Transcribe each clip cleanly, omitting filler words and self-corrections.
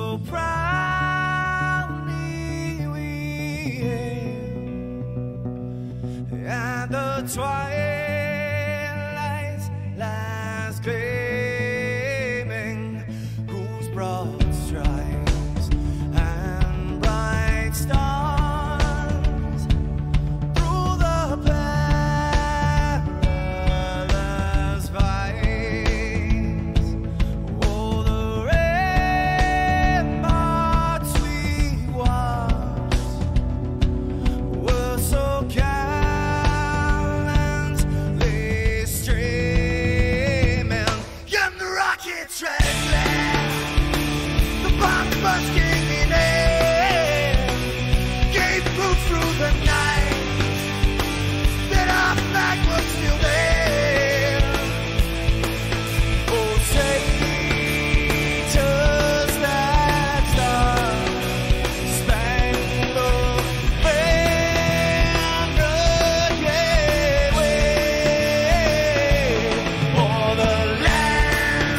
so proudly we hailed at the twilight's last gleaming, whose broad stripes and bright stars through the perilous fights, oh, the ramparts we watched were so gallantly streaming, and the rockets trembling, the bombs bursting in air, gave proof through the night that our flag was still there. Oh, say does that star-spangled banner yet wave for the land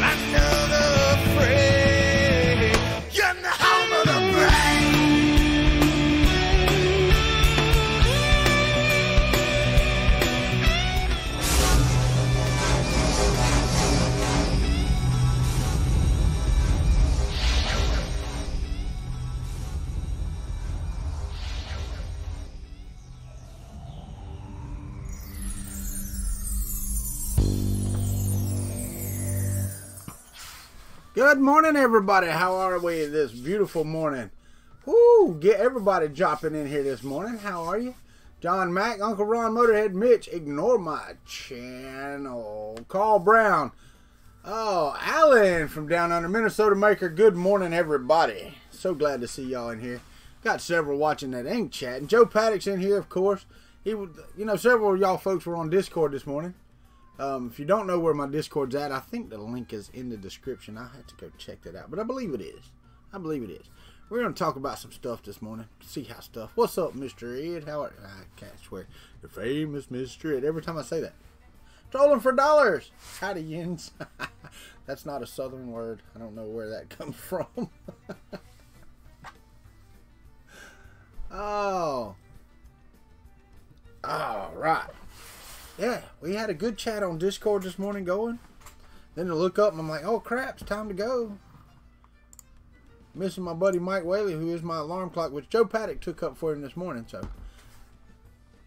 under the fray, and the home of the brave. Good morning, everybody. How are we this beautiful morning? Woo! Get everybody dropping in here this morning. How are you? John Mack, Uncle Ron, Motorhead Mitch, ignore my channel. Carl Brown. Oh, Alan from down under Minnesota Maker. Good morning, everybody. So glad to see y'all in here. Got several watching that ink chat. And Joe Paddock's in here, of course. He would, you know, several of y'all folks were on Discord this morning. If you don't know where my Discord's at, I think the link is in the description. I'll have to go check that out. But I believe it is. I believe it is. We're going to talk about some stuff this morning. See how stuff. What's up, Mr. Ed? How are you? I can't swear. The famous Mr. Ed. Every time I say that. Trolling for dollars. Howdy, yins. That's not a southern word. I don't know where that comes from. Oh. All right. Yeah, we had a good chat on Discord this morning going. Then to look up and I'm like, oh crap, it's time to go. Missing my buddy Mike Whaley, who is my alarm clock, which Joe Paddock took up for him this morning. So,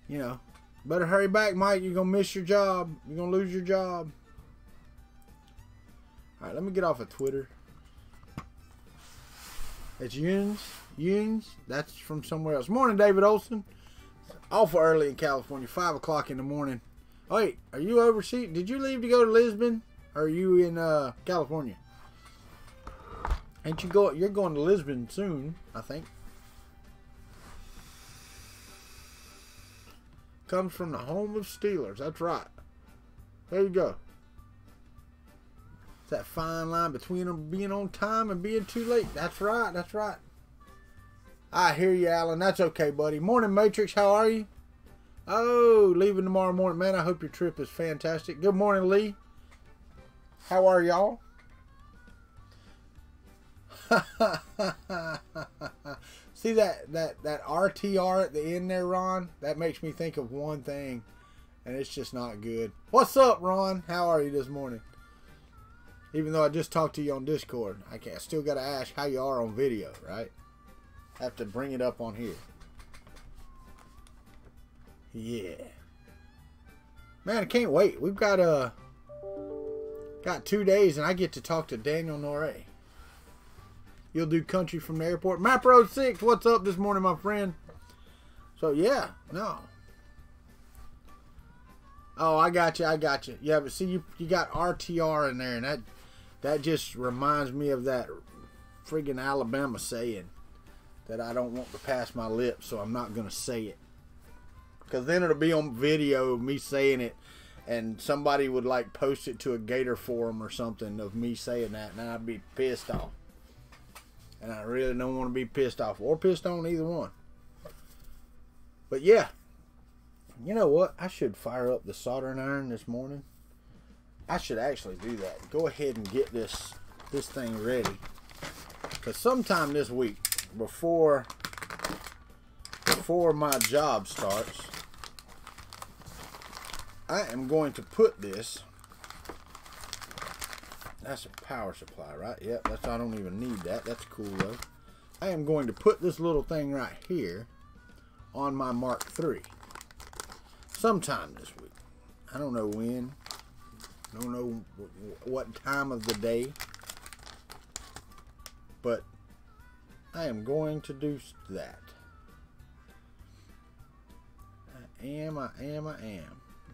you know, better hurry back, Mike. You're going to miss your job. You're going to lose your job. All right, let me get off of Twitter. It's Yuns. That's from somewhere else. Morning, David Olson. Awful early in California, 5 o'clock in the morning. Oh, wait, are you overseas? Did you leave to go to Lisbon? Or are you in California? Ain't you go? You're going to Lisbon soon, I think. Comes from the home of Steelers. That's right. There you go. It's that fine line between them being on time and being too late. That's right. That's right. I hear you, Alan. That's okay, buddy. Morning, Matrix. How are you? Oh, leaving tomorrow morning. Man, I hope your trip is fantastic. Good morning, Lee. How are y'all? See that RTR at the end there, Ron? That makes me think of one thing, and it's just not good. What's up, Ron? How are you this morning? Even though I just talked to you on Discord, I still got to ask how you are on video, right? Have to bring it up on here. Yeah. Man, I can't wait. We've got 2 days and I get to talk to Daniel Noré. You'll do country from the airport. Map Road 6, what's up this morning, my friend? So yeah, no. Oh, I got you. Yeah, but see, you got RTR in there, and that just reminds me of that friggin' Alabama saying that I don't want to pass my lips, so I'm not going to say it. Because then it'll be on video of me saying it, and somebody would like post it to a Gator forum or something of me saying that, and I'd be pissed off. And I really don't want to be pissed off or pissed on either one. But yeah, you know what? I should fire up the soldering iron this morning. I should actually do that. Go ahead and get this this thing ready. Because sometime this week, before my job starts, I am going to put this. That's a power supply, right? Yep, that's, I don't even need that. That's cool though. I am going to put this little thing right here on my Mark III sometime this week. I don't know when. I don't know what time of the day. But I am going to do that. I am.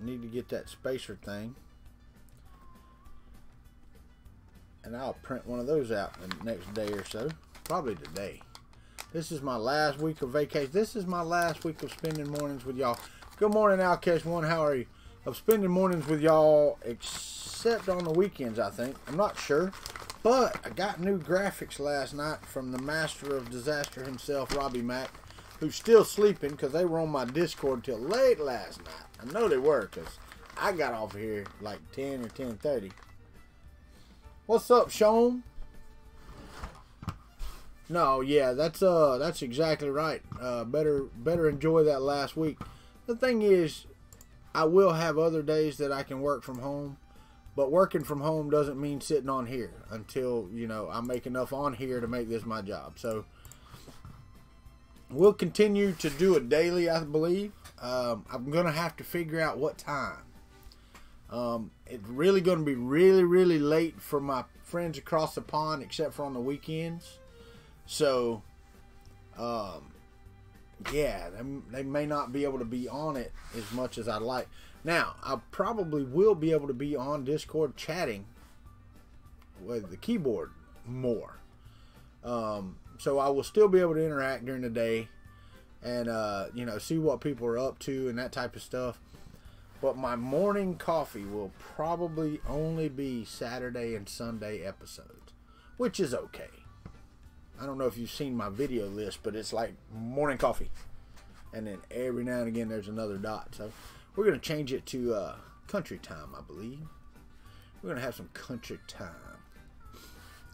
Need to get that spacer thing. And I'll print one of those out in the next day or so. Probably today. This is my last week of vacation. This is my last week of spending mornings with y'all. Good morning, Outcast One. How are you? Of spending mornings with y'all, except on the weekends, I think. I'm not sure. But I got new graphics last night from the master of disaster himself, Robbie Mack, who's still sleeping because they were on my Discord till late last night. I know they were because I got off of here like 10 or 10:30. What's up, Sean? No, yeah, that's exactly right. Better enjoy that last week. The thing is, I will have other days that I can work from home, but working from home doesn't mean sitting on here until, you know, I make enough on here to make this my job. So we'll continue to do it daily, I believe. I'm gonna have to figure out what time. It's really going to be really late for my friends across the pond, except for on the weekends. So, yeah, they may not be able to be on it as much as I'd like. Now, I probably will be able to be on Discord chatting with the keyboard more. So I will still be able to interact during the day and, you know, see what people are up to and that type of stuff. But my morning coffee will probably only be Saturday and Sunday episodes, which is okay. I don't know if you've seen my video list, but it's like morning coffee. And then every now and again there's another dot. So we're going to change it to country time, I believe. We're going to have some country time.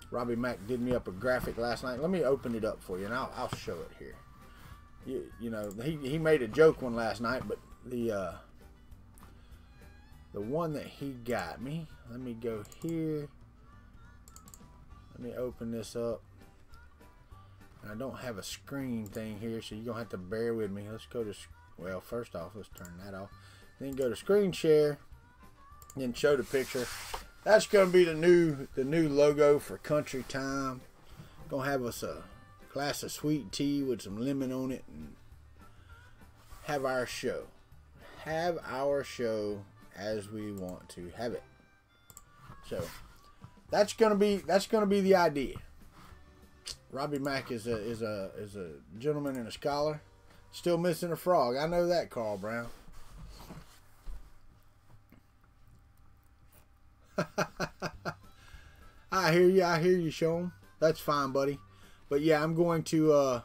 Robbie Mack did me up a graphic last night. Let me open it up for you, and I'll show it here. You know, he made a joke one last night, but the one that he got me, let me go here. Let me open this up. I don't have a screen thing here, so you're going to have to bear with me. Let's go to, well, first off, let's turn that off. Then go to screen share, then show the picture. That's going to be the new logo for Country Time. Going to have us a glass of sweet tea with some lemon on it and have our show. Have our show as we want to have it. So that's gonna be the idea. Robbie Mack is a gentleman and a scholar. Still missing a frog. I know that, Carl Brown. I hear you, Sean. That's fine, buddy. But yeah, I'm going to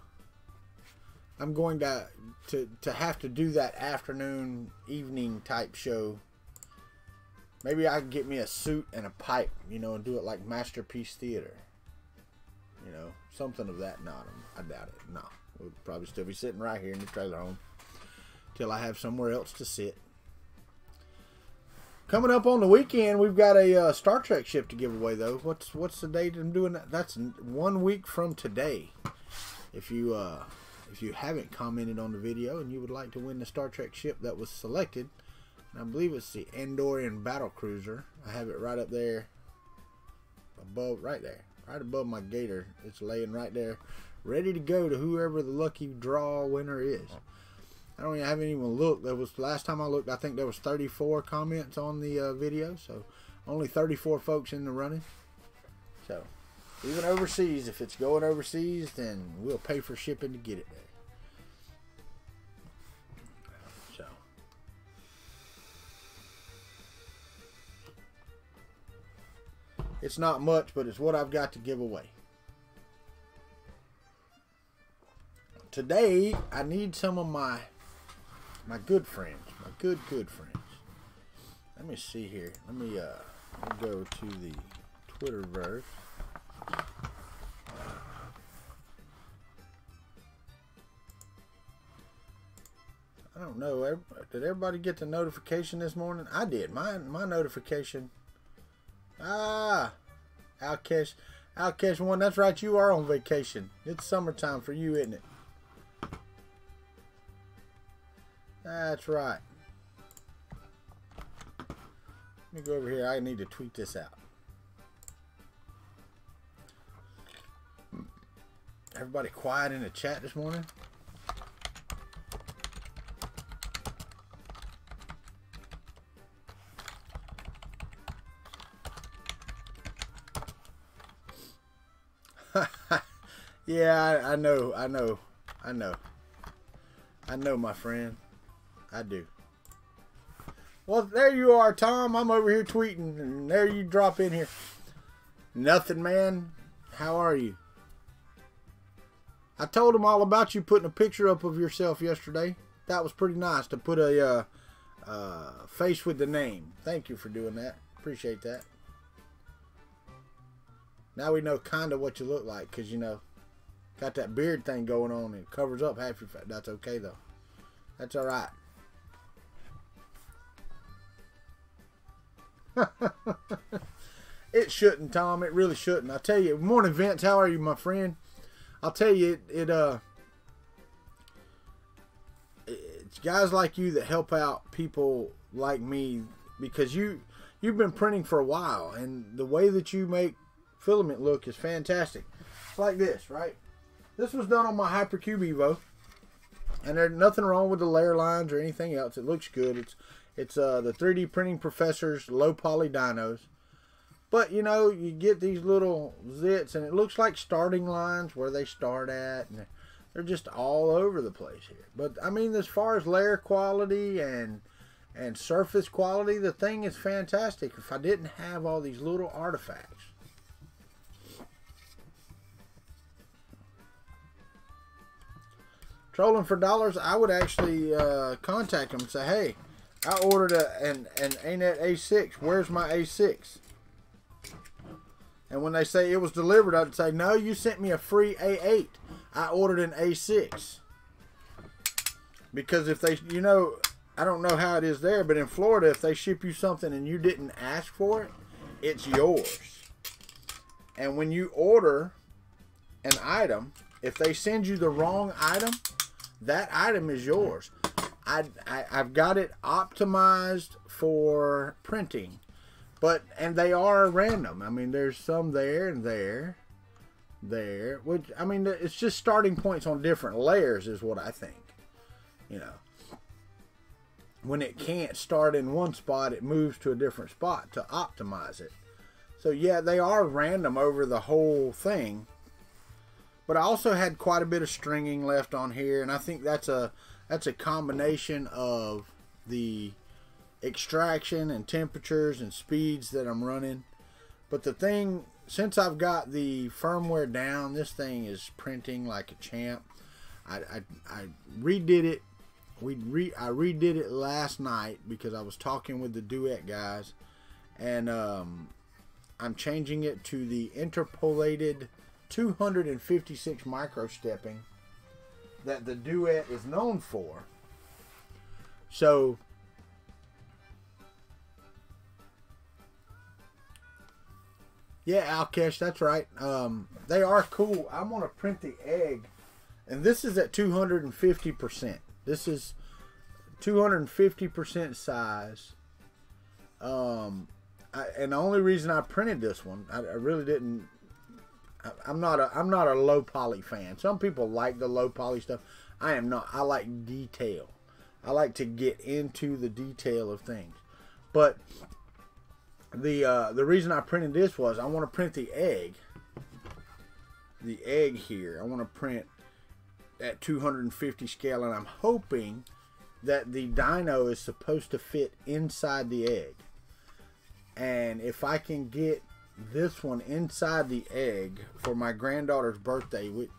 have to do that afternoon, evening type show. Maybe I can get me a suit and a pipe, you know, and do it like Masterpiece Theater. You know, something of that. Not, I doubt it. No, we'll probably still be sitting right here in the trailer home till I have somewhere else to sit. Coming up on the weekend, we've got a Star Trek ship to give away, though. What's the date I'm doing that? That's 1 week from today. If you haven't commented on the video and you would like to win the Star Trek ship that was selected, and I believe it's the Andorian Battlecruiser. I have it right up there, above, right there, right above my gator. It's laying right there, ready to go to whoever the lucky draw winner is. I haven't even looked. That was last time I looked. I think there was 34 comments on the video, so only 34 folks in the running. So even overseas, if it's going overseas, then we'll pay for shipping to get it there. So it's not much, but it's what I've got to give away. Today, I need some of my good friends, my good friends. Let me see here. Let me go to the Twitterverse. don't know. Did everybody get the notification this morning? I did. My notification. Outcash 1. That's right. You are on vacation. It's summertime for you, isn't it? That's right. Let me go over here. I need to tweet this out. Everybody quiet in the chat this morning? Yeah, I know, my friend. I do. Well, there you are, Tom. I'm over here tweeting, and there you drop in here. Nothing, man. How are you? I told him all about you putting a picture up of yourself yesterday. That was pretty nice to put a face with the name. Thank you for doing that. Appreciate that. Now we know kind of what you look like, because, you know, got that beard thing going on and it covers up half your face. That's okay, though. That's all right. It shouldn't, Tom. It really shouldn't. I tell you. Morning, Vince. How are you, my friend? I'll tell you, it's guys like you that help out people like me, because you've been printing for a while, and the way that you make filament look is fantastic. It's like this, right? This was done on my Hypercube Evo, and there's nothing wrong with the layer lines or anything else. It looks good. It's the 3D Printing Professor's low poly dynos. But, you know, you get these little zits, and it looks like starting lines where they start at, and they're just all over the place here. But, I mean, as far as layer quality and surface quality, the thing is fantastic if I didn't have all these little artifacts. Trolling for dollars, I would actually contact them and say, hey, I ordered an ANET A6. Where's my A6? And when they say it was delivered, I'd say, no, you sent me a free A8. I ordered an A6. Because if they, you know, I don't know how it is there, but in Florida, if they ship you something and you didn't ask for it, it's yours. And when you order an item, if they send you the wrong item, that item is yours. I've got it optimized for printing. And they are random. I mean, there's some there and there. Which, I mean, it's just starting points on different layers is what I think. You know. When it can't start in one spot, it moves to a different spot to optimize it. So, yeah, they are random over the whole thing. But I also had quite a bit of stringing left on here. And I think that's a combination of the extraction and temperatures and speeds that I'm running. But the thing, since I've got the firmware down, this thing is printing like a champ. I redid it. I redid it last night because I was talking with the Duet guys, and I'm changing it to the interpolated 256 micro stepping that the Duet is known for. So yeah, Alkesh, that's right. They are cool. I'm going to print the egg. And this is at 250%. This is 250% size. And the only reason I printed this one, I really didn't. I'm not a low poly fan. Some people like the low poly stuff. I am not. I like detail. I like to get into the detail of things. But the reason I printed this was I want to print the egg. The egg here. I want to print at 250 scale, and I'm hoping that the dyno is supposed to fit inside the egg. And if I can get this one inside the egg for my granddaughter's birthday, which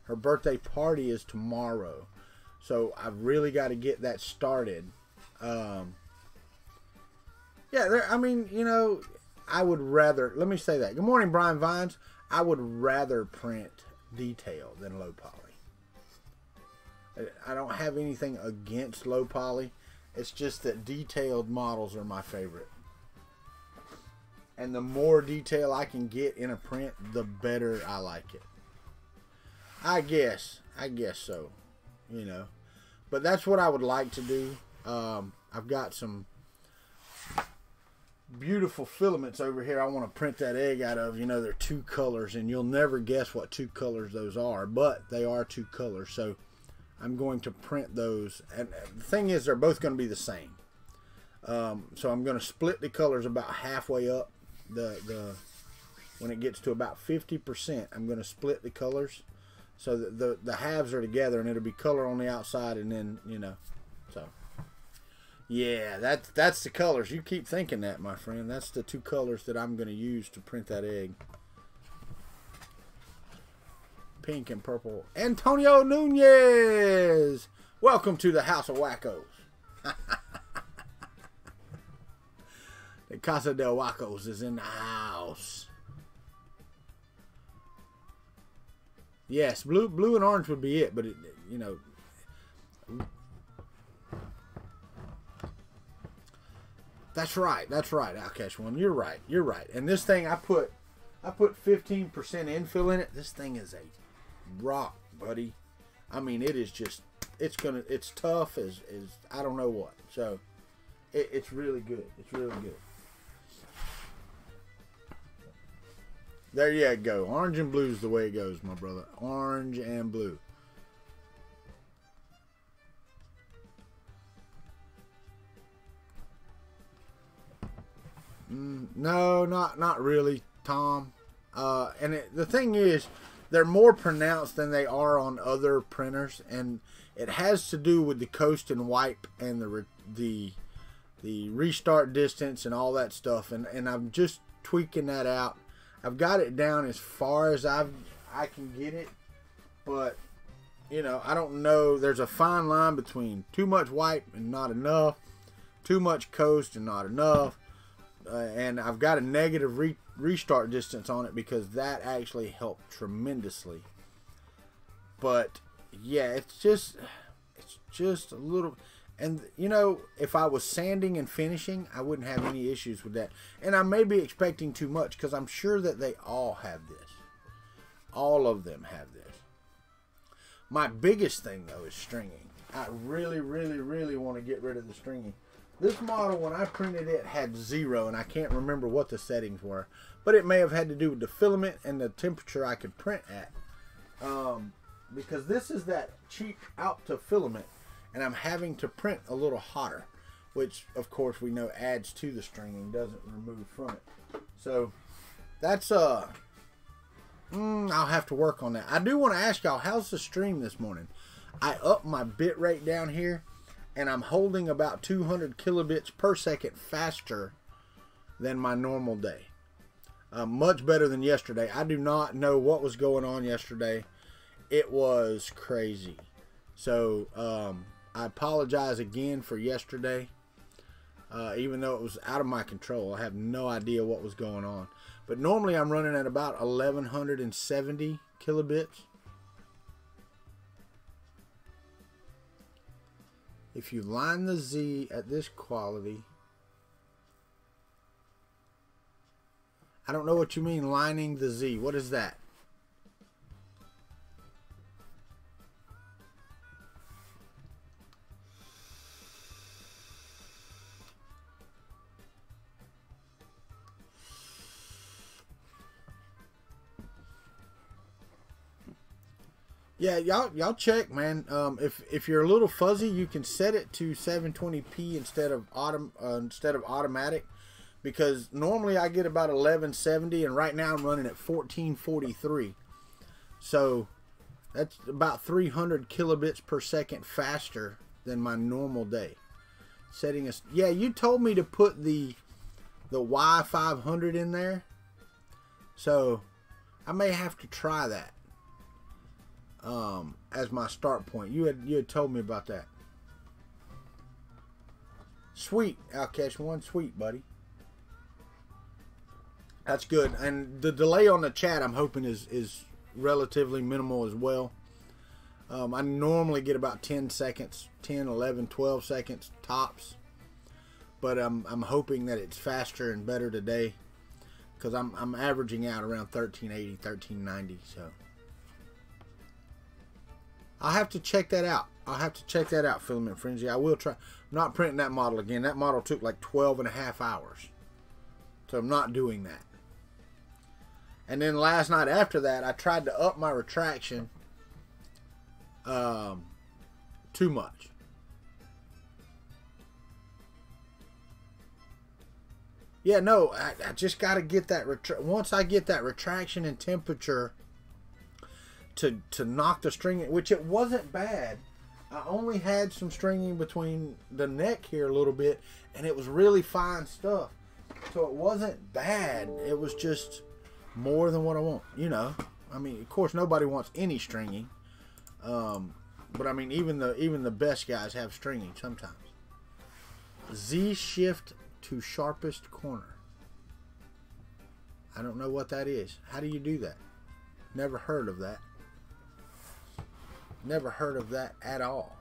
her birthday party is tomorrow, so I've really got to get that started. Yeah, I mean, you know, I would rather, let me say that. Good morning, Brian Vines. I would rather print detail than low poly. I don't have anything against low poly. It's just that detailed models are my favorite. And the more detail I can get in a print, the better I like it. I guess so, you know. But that's what I would like to do. I've got some beautiful filaments over here I want to print that egg out of. You know, they're 2 colors, and you'll never guess what 2 colors those are, but they are 2 colors. So I'm going to print those, and the thing is, they're both going to be the same. So I'm going to split the colors about halfway up. When it gets to about 50%, I'm going to split the colors so that the halves are together, and it'll be color on the outside, and then, you know, so yeah, that's the colors. You keep thinking that, my friend. That's the 2 colors that I'm going to use to print that egg. Pink and purple. Antonio Nunez, welcome to the House of Wackos. The Casa del Wackos is in the house. Yes, blue and orange would be it, but it, you know, that's right. Outcast One, you're right. And this thing, I put 15% infill in it. This thing is a rock, buddy. I mean, it is just, it's tough as I don't know what. So it's really good. It's really good. There you go. Orange and blue is the way it goes, my brother. Orange and blue. No, not really, Tom. And the thing is, they're more pronounced than they are on other printers, and it has to do with the coast and wipe and the restart distance and all that stuff. And I'm just tweaking that out. I've got it down as far as I can get it, but you know, I don't know. There's a fine line between too much wipe and not enough, too much coast and not enough, and I've got a negative restart distance on it because that actually helped tremendously. But yeah, it's just a little. And, you know, if I was sanding and finishing, I wouldn't have any issues with that. And I may be expecting too much because I'm sure that they all have this. All of them have this. My biggest thing, though, is stringing. I really, really, really want to get rid of the stringing. This model, when I printed it, had 0, and I can't remember what the settings were. But it may have had to do with the filament and the temperature I could print at. Because this is that cheap out to filament. And I'm having to print a little hotter, which of course we know adds to the stringing, doesn't remove from it. So that's I'll have to work on that. I do want to ask y'all, how's the stream this morning? I upped my bit rate down here, and I'm holding about 200 kilobits per second faster than my normal day. Much better than yesterday. I do not know what was going on yesterday. It was crazy. So I apologize again for yesterday, even though it was out of my control. I have no idea what was going on. But normally I'm running at about 1170 kilobits. If you line the Z at this quality, I don't know what you mean lining the Z. What is that? Yeah, y'all check, man. If you're a little fuzzy, you can set it to 720p instead of automatic, because normally I get about 1170, and right now I'm running at 1443. So that's about 300 kilobits per second faster than my normal day. Setting us, yeah, you told me to put the Y500 in there, so I may have to try that. As my start point. You had told me about that. Sweet, Outcast One, sweet, buddy. That's good. And the delay on the chat, I'm hoping, is relatively minimal as well. I normally get about 10 seconds, 10, 11, 12 seconds tops. But I'm hoping that it's faster and better today, because I'm averaging out around 1380, 1390. So I'll have to check that out. I'll have to check that out, Filament Frenzy. I will try. I'm not printing that model again. That model took like 12.5 hours. So I'm not doing that. And then last night after that, I tried to up my retraction too much. Yeah, no, I just got to get that once I get that retraction and temperature to knock the string, which it wasn't bad. I only had some stringing between the neck here a little bit, and it was really fine stuff. So it wasn't bad. It was just more than what I want, you know. I mean, of course, nobody wants any stringing. But I mean, even the best guys have stringing sometimes. Z shift to sharpest corner. I don't know what that is. How do you do that? Never heard of that. Never heard of that at all.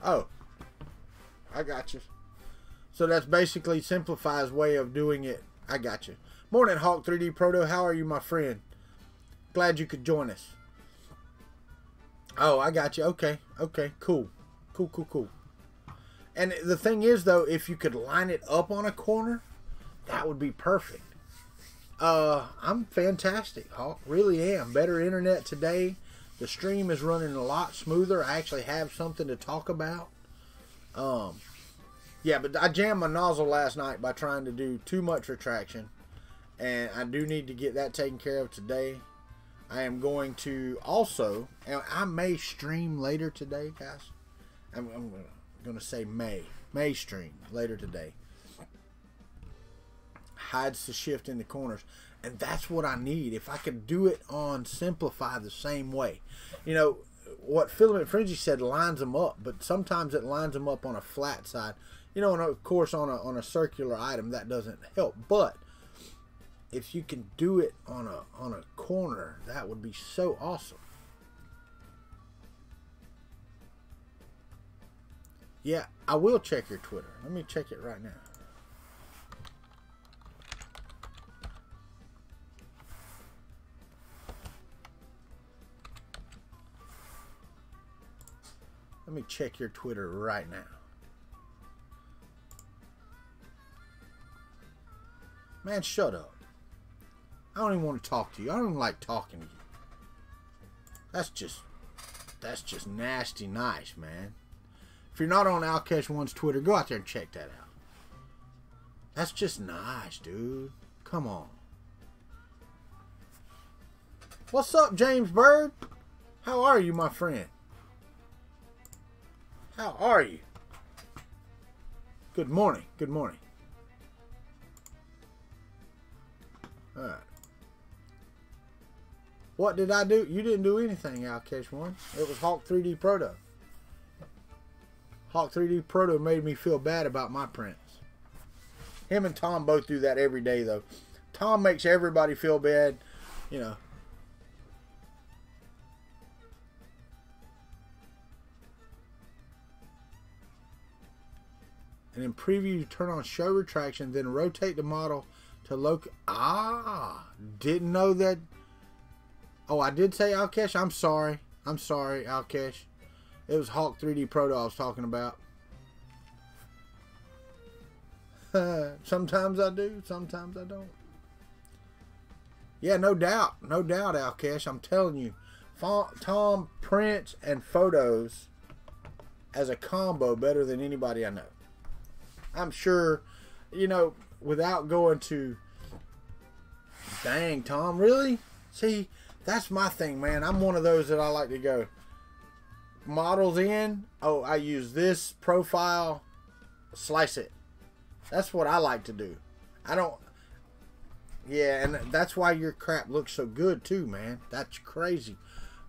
Oh, I got you. So that's basically Simplify's way of doing it. I got you. Morning, Hawk 3D Proto. How are you, my friend? Glad you could join us. Oh, I got you. Okay. Okay. Cool. Cool, cool, cool. And the thing is, though, if you could line it up on a corner, that would be perfect. I'm fantastic, Hawk. Really am. Better internet today. The stream is running a lot smoother. I actually have something to talk about. Yeah, but I jammed my nozzle last night by trying to do too much retraction. And I do need to get that taken care of today. I am going to also, and I may stream later today, guys. I'm going to say may stream later today. Hides the shift in the corners. And that's what I need. If I could do it on Simplify the same way. You know, what Filament Frenzy said lines them up, but sometimes it lines them up on a flat side. You know, and of course on a circular item that doesn't help. But if you can do it on a corner, that would be so awesome. Yeah, I will check your Twitter. Let me check it right now. Let me check your Twitter right now. Man, shut up. I don't even want to talk to you. I don't even like talking to you. That's just nasty nice, man. If you're not on Alkesh1's Twitter, go out there and check that out. That's just nice, dude. Come on. What's up, James Bird? How are you, my friend? How are you? Good morning. Good morning. Alright. What did I do? You didn't do anything, Alkesh1. It was Hawk 3D Proto. Hawk 3D Proto made me feel bad about my prints. Him and Tom both do that every day, though. Tom makes everybody feel bad, you know. And in preview, you turn on show retraction, then rotate the model to locate. Ah, didn't know that. Oh, I did say Alkesh. I'm sorry. I'm sorry, Alkesh. It was Hawk 3D Proto I was talking about. Sometimes I do, sometimes I don't. Yeah, no doubt. No doubt, Alkesh. I'm telling you. Tom prints and photos as a combo better than anybody I know. I'm sure, you know, without going to... Dang, Tom, really? See, that's my thing, man. I'm one of those that I like to go... Models in. Oh, I use this profile. Slice it. That's what I like to do. I don't... Yeah, and that's why your crap looks so good, too, man. That's crazy.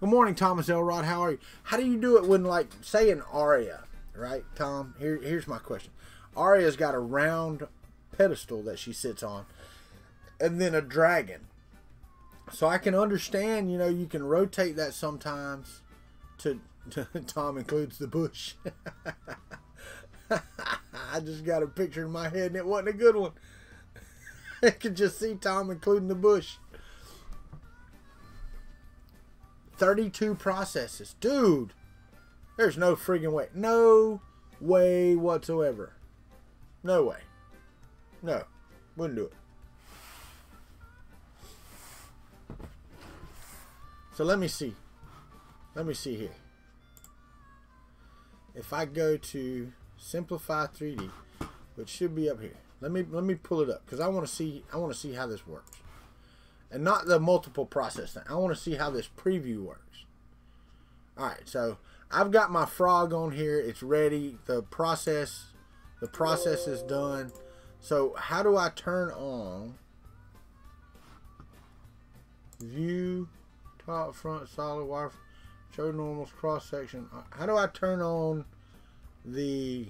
Good morning, Thomas Elrod. How are you? How do you do it when, like, say an aria, right, Tom? Here's my question. Aria's got a round pedestal that she sits on, and then a dragon. So I can understand, you know, you can rotate that sometimes to Tom includes the bush. I just got a picture in my head and it wasn't a good one. I could just see Tom including the bush. 32 processes. Dude, there's no friggin' way. No way whatsoever. No way. No. Wouldn't do it. So let me see. Let me see here. If I go to Simplify 3D, which should be up here. Let me pull it up because I want to see how this works. And not the multiple process thing. I want to see how this preview works. Alright, so I've got my frog on here. It's ready. The process is done. So how do I turn on view, top, front, solid, wire, show normals, cross section? How do I turn on the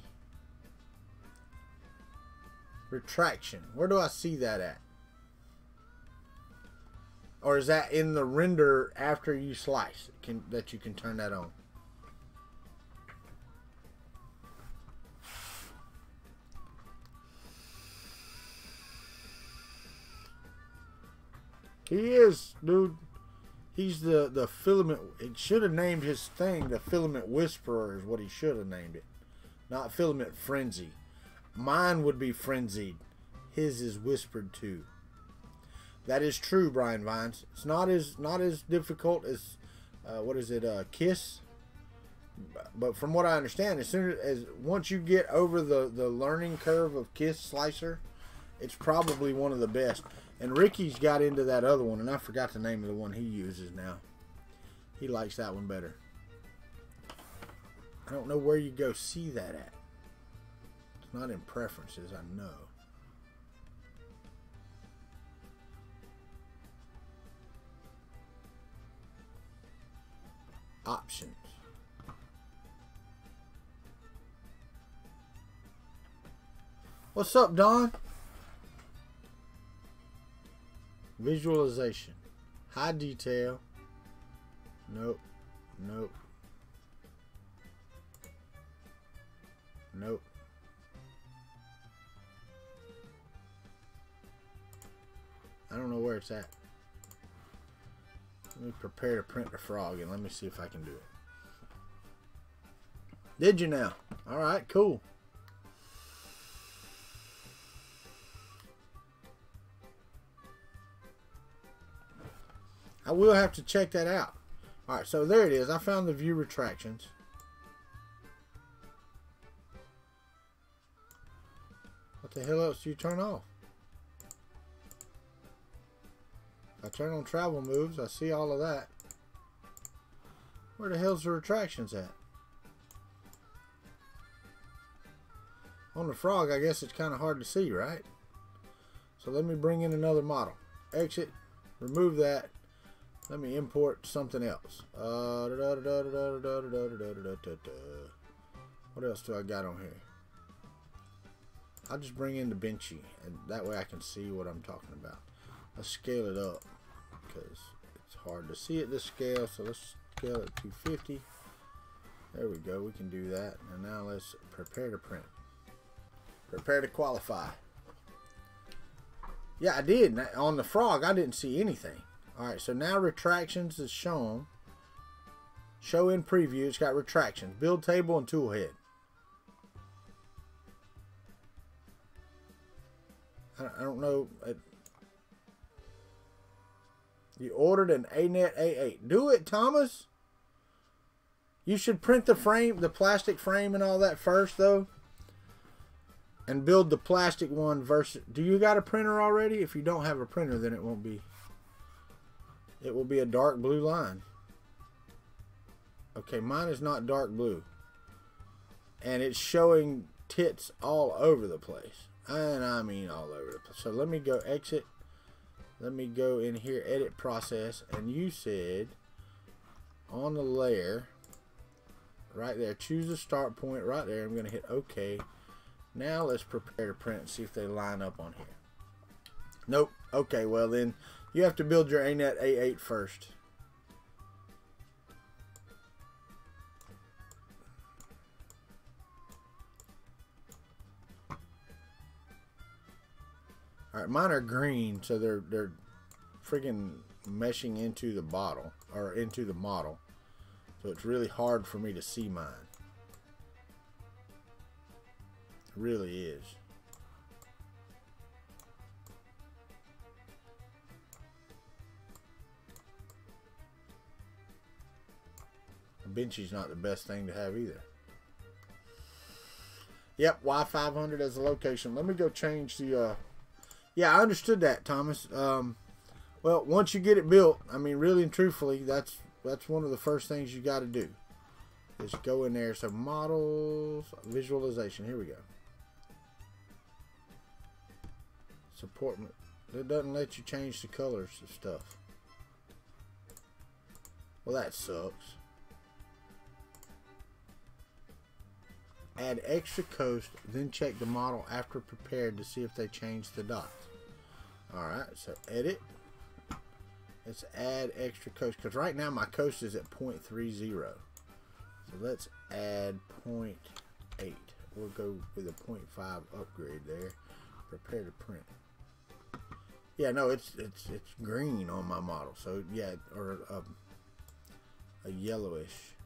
retraction? Where do I see that at? Or is that in the render after you slice? That you can turn that on? He is, dude. He's the filament. It should have named his thing the Filament Whisperer is what he should have named it. Not Filament Frenzy. Mine would be frenzied. His is whispered too. That is true, Brian Vines. It's not as difficult as what is it? Kiss. But from what I understand, once you get over the learning curve of Kiss Slicer, it's probably one of the best. And Ricky's got into that other one, and I forgot the name of the one he uses now. He likes that one better. I don't know where you go see that at. It's not in preferences, I know. Options. What's up, Don? Visualization. High detail. Nope. Nope. Nope. I don't know where it's at. Let me prepare to print the frog and let me see if I can do it. Did you now? Alright, cool. I will have to check that out. Alright, so there it is. I found the view retractions. What the hell else do you turn off? If I turn on travel moves, I see all of that. Where the hell's the retractions at? On the frog, I guess it's kind of hard to see, right? So let me bring in another model. Exit, remove that. Let me import something else. What else do I got on here? I'll just bring in the Benchy, and that way I can see what I'm talking about. Let's scale it up because it's hard to see at this scale. So let's scale it to 250. There we go. We can do that. And now let's prepare to print. Prepare to qualify. Yeah, I did. On the frog, I didn't see anything. Alright, so now retractions is shown. Show in preview. It's got retractions. Build table and toolhead. I don't know. You ordered an ANET A8. Do it, Thomas. You should print the frame, the plastic frame and all that first, though. And build the plastic one versus... Do you got a printer already? If you don't have a printer, then it won't be... It will be a dark blue line. Okay, mine is not dark blue. And it's showing tits all over the place. And I mean all over the place. So let me go exit. Let me go in here, edit process. And you said on the layer right there. Choose the start point right there. I'm going to hit OK. Now let's prepare to print and see if they line up on here. Nope. Okay, well then you have to build your ANET A8 first. Alright, mine are green, so they're freaking meshing into the bottle, or into the model. So it's really hard for me to see mine. It really is. A benchy's not the best thing to have either. Yep, Y500 as the location. Let me go change the... Yeah, I understood that, Thomas. Well, once you get it built, I mean, really and truthfully, that's one of the first things you got to do. Is go in there. So models, visualization. Here we go. Support. It doesn't let you change the colors of stuff. Well, that sucks. Add extra coast, then check the model after prepared to see if they change the dots. Alright, so edit. Let's add extra coast, because right now my coast is at 0.30. So let's add 0.8. We'll go with a 0.5 upgrade there. Prepare to print. Yeah, no, it's green on my model. So yeah, or a yellowish.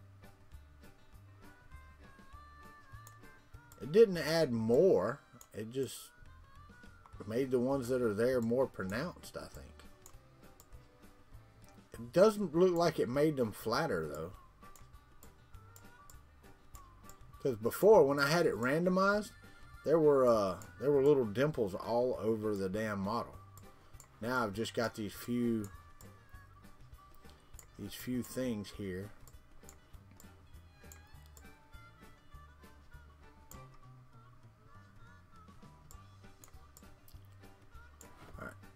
It didn't add more. It just made the ones that are there more pronounced, I think. It doesn't look like it made them flatter, though. Because before, when I had it randomized, there were little dimples all over the damn model. Now I've just got these few things here.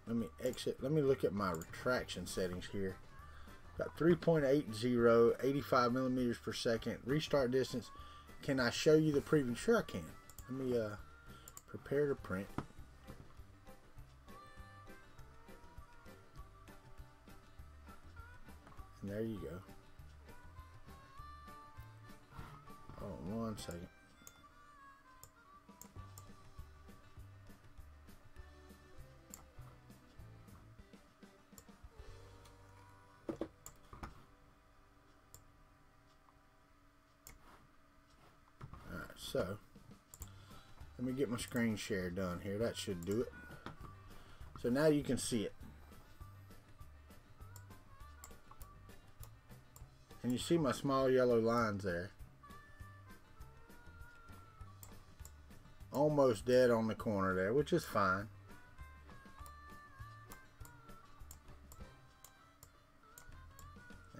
Let me exit. Let me look at my retraction settings here. Got 3.80, 85 millimeters per second. Restart distance. Can I show you the preview? Sure I can. Let me prepare to print. And there you go. Oh, 1 second. So, let me get my screen share done here. That should do it. So now you can see it. And you see my small yellow lines there. Almost dead on the corner there, which is fine.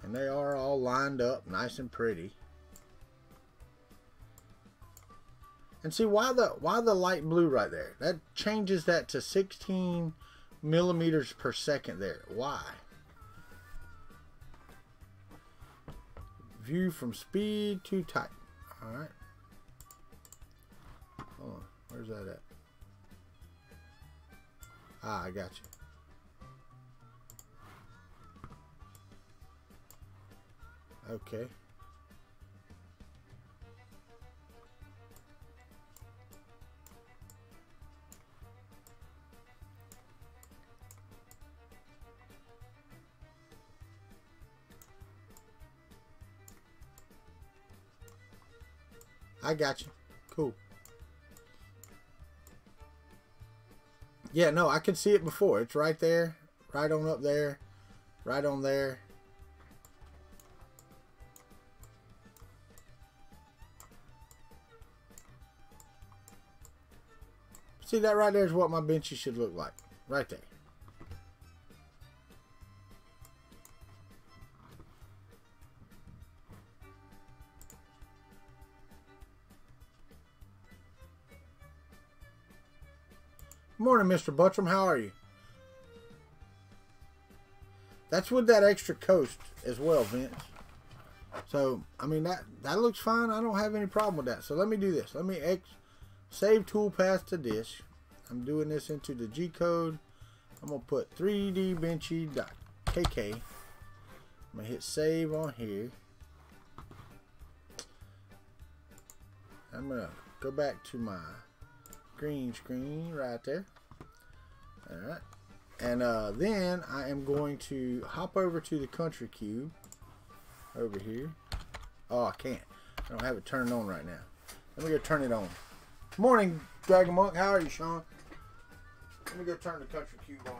And they are all lined up nice and pretty. And see why the light blue right there? That changes that to 16 millimeters per second there. Why? View from speed to type. Alright. Hold on. Where's that at? Ah, I got you. Okay. I got you. Cool. Yeah, no, I could see it before. It's right there. Right on up there. Right on there. See, that right there is what my benchy should look like. Right there. Morning, Mr. Buttram. How are you? That's with that extra coast as well, Vince. So, I mean, that looks fine. I don't have any problem with that. So let me do this. Let me save toolpath to disk. I'm doing this into the G code. I'm going to put 3dbenchy.kk. I'm going to hit save on here. I'm going to go back to my green screen right there. Alright. And then I am going to hop over to the Kuntry Cube over here. Oh, I can't. I don't have it turned on right now. Let me go turn it on. Morning, Dragon Monk. How are you, Sean? Let me go turn the Kuntry Cube on.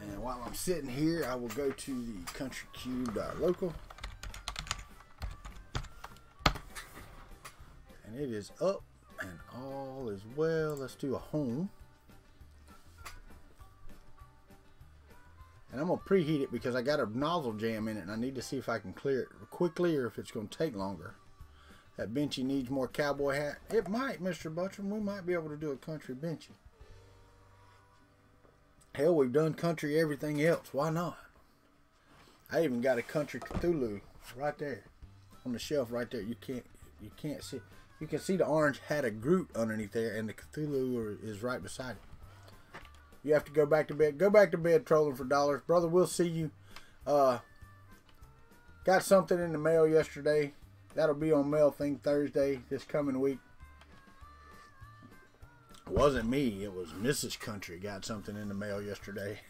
And while I'm sitting here, I will go to the countrycube.local. And it is up and all is well. Let's do a home. And I'm going to preheat it because I got a nozzle jam in it and I need to see if I can clear it quickly or if it's going to take longer. That Benchy needs more cowboy hat. It might, Mr. Butcham. We might be able to do a country Benchy. Hell, we've done country everything else. Why not? I even got a country Cthulhu right there on the shelf right there. You can't see. You can see the orange hat of Groot underneath there, and the Cthulhu is right beside it. You have to go back to bed. Go back to bed trolling for dollars. Brother, we'll see you. Got something in the mail yesterday. That'll be on Mail Thing Thursday this coming week. It wasn't me. It was Mrs. Country got something in the mail yesterday.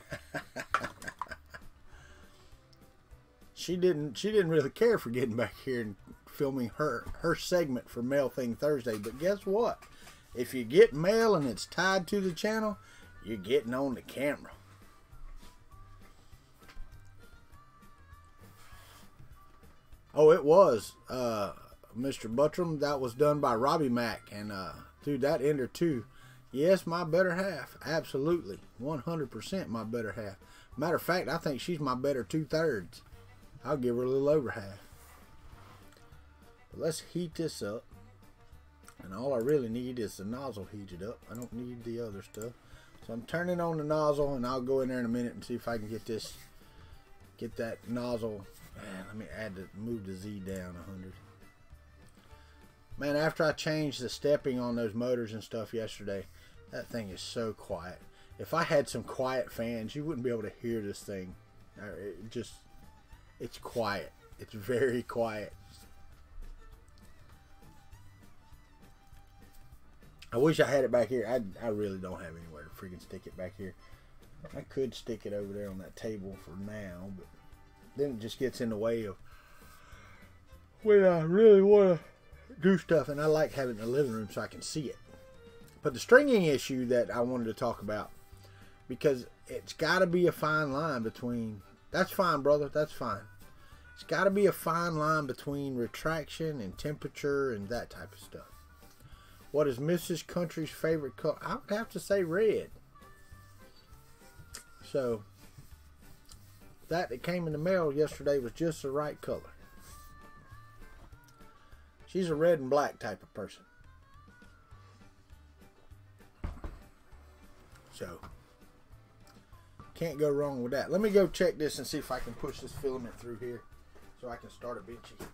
She didn't really care for getting back here and filming her segment for Mail Thing Thursday. But guess what? If you get mail and it's tied to the channel, you're getting on the camera. Oh, it was Mr. Buttram. That was done by Robbie Mack. And dude, that ender too. Yes, my better half. Absolutely. 100% my better half. Matter of fact, I think she's my better 2/3. I'll give her a little over half. But let's heat this up. And all I really need is the nozzle heated up. I don't need the other stuff. So I'm turning on the nozzle, and I'll go in there in a minute and see if I can get that nozzle. Man, let me move the Z down 100. Man, after I changed the stepping on those motors and stuff yesterday, that thing is so quiet. If I had some quiet fans, you wouldn't be able to hear this thing. It's quiet. It's very quiet. I wish I had it back here. I really don't have anywhere to freaking stick it back here. I could stick it over there on that table for now, but then it just gets in the way of when I really want to do stuff, and I like having it in the living room so I can see it. But the stringing issue that I wanted to talk about, because it's got to be a fine line between, that's fine, brother, that's fine. It's got to be a fine line between retraction and temperature and that type of stuff. What is Mrs. Country's favorite color? I would have to say red. So, that came in the mail yesterday was just the right color. She's a red and black type of person. So, can't go wrong with that. Let me go check this and see if I can push this filament through here so I can start a Benchy.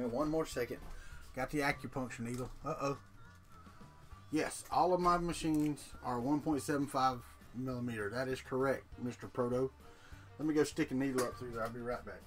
One more second. Got the acupuncture needle. Uh-oh. Yes, all of my machines are 1.75 millimeter. That is correct, Mr. Proto. Let me go stick a needle up through there. I'll be right back.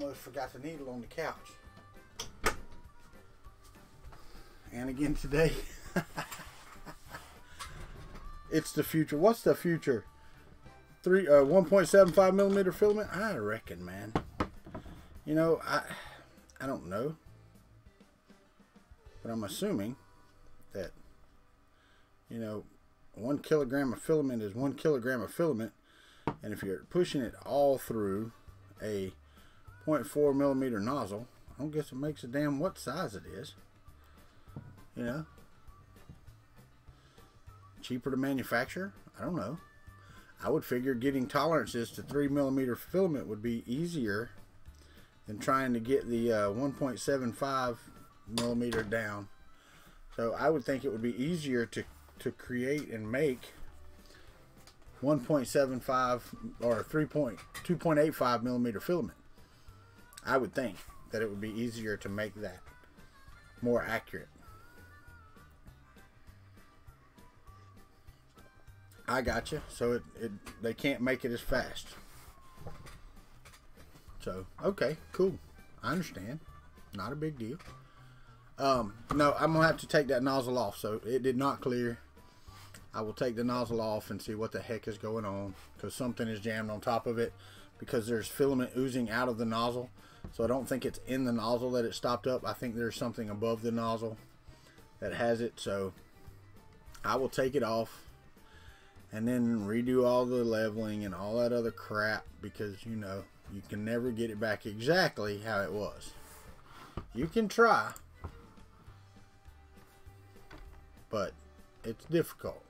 Almost forgot the needle on the couch. And again today. It's the future. What's the future? 1.75 millimeter filament? I reckon, man. You know, I don't know. But I'm assuming that, you know, 1 kilogram of filament is 1 kilogram of filament. And if you're pushing it all through a 0.4 millimeter nozzle, I don't guess it makes a damn what size it is. You know, cheaper to manufacture. I don't know. I would figure getting tolerances to 3 millimeter filament would be easier than trying to get the 1.75 millimeter down. So I would think it would be easier to create and make 1.75 or 2.85 millimeter filament. I would think that it would be easier to make that more accurate. I gotcha. So they can't make it as fast. So, okay, cool. I understand. Not a big deal. No, I'm going to have to take that nozzle off. So it did not clear. I will take the nozzle off and see what the heck is going on, because something is jammed on top of it, because there's filament oozing out of the nozzle. So I don't think it's in the nozzle that it stopped up. I think there's something above the nozzle that has it. So I will take it off and then redo all the leveling and all that other crap, because, you know, you can never get it back exactly how it was. You can try, but it's difficult.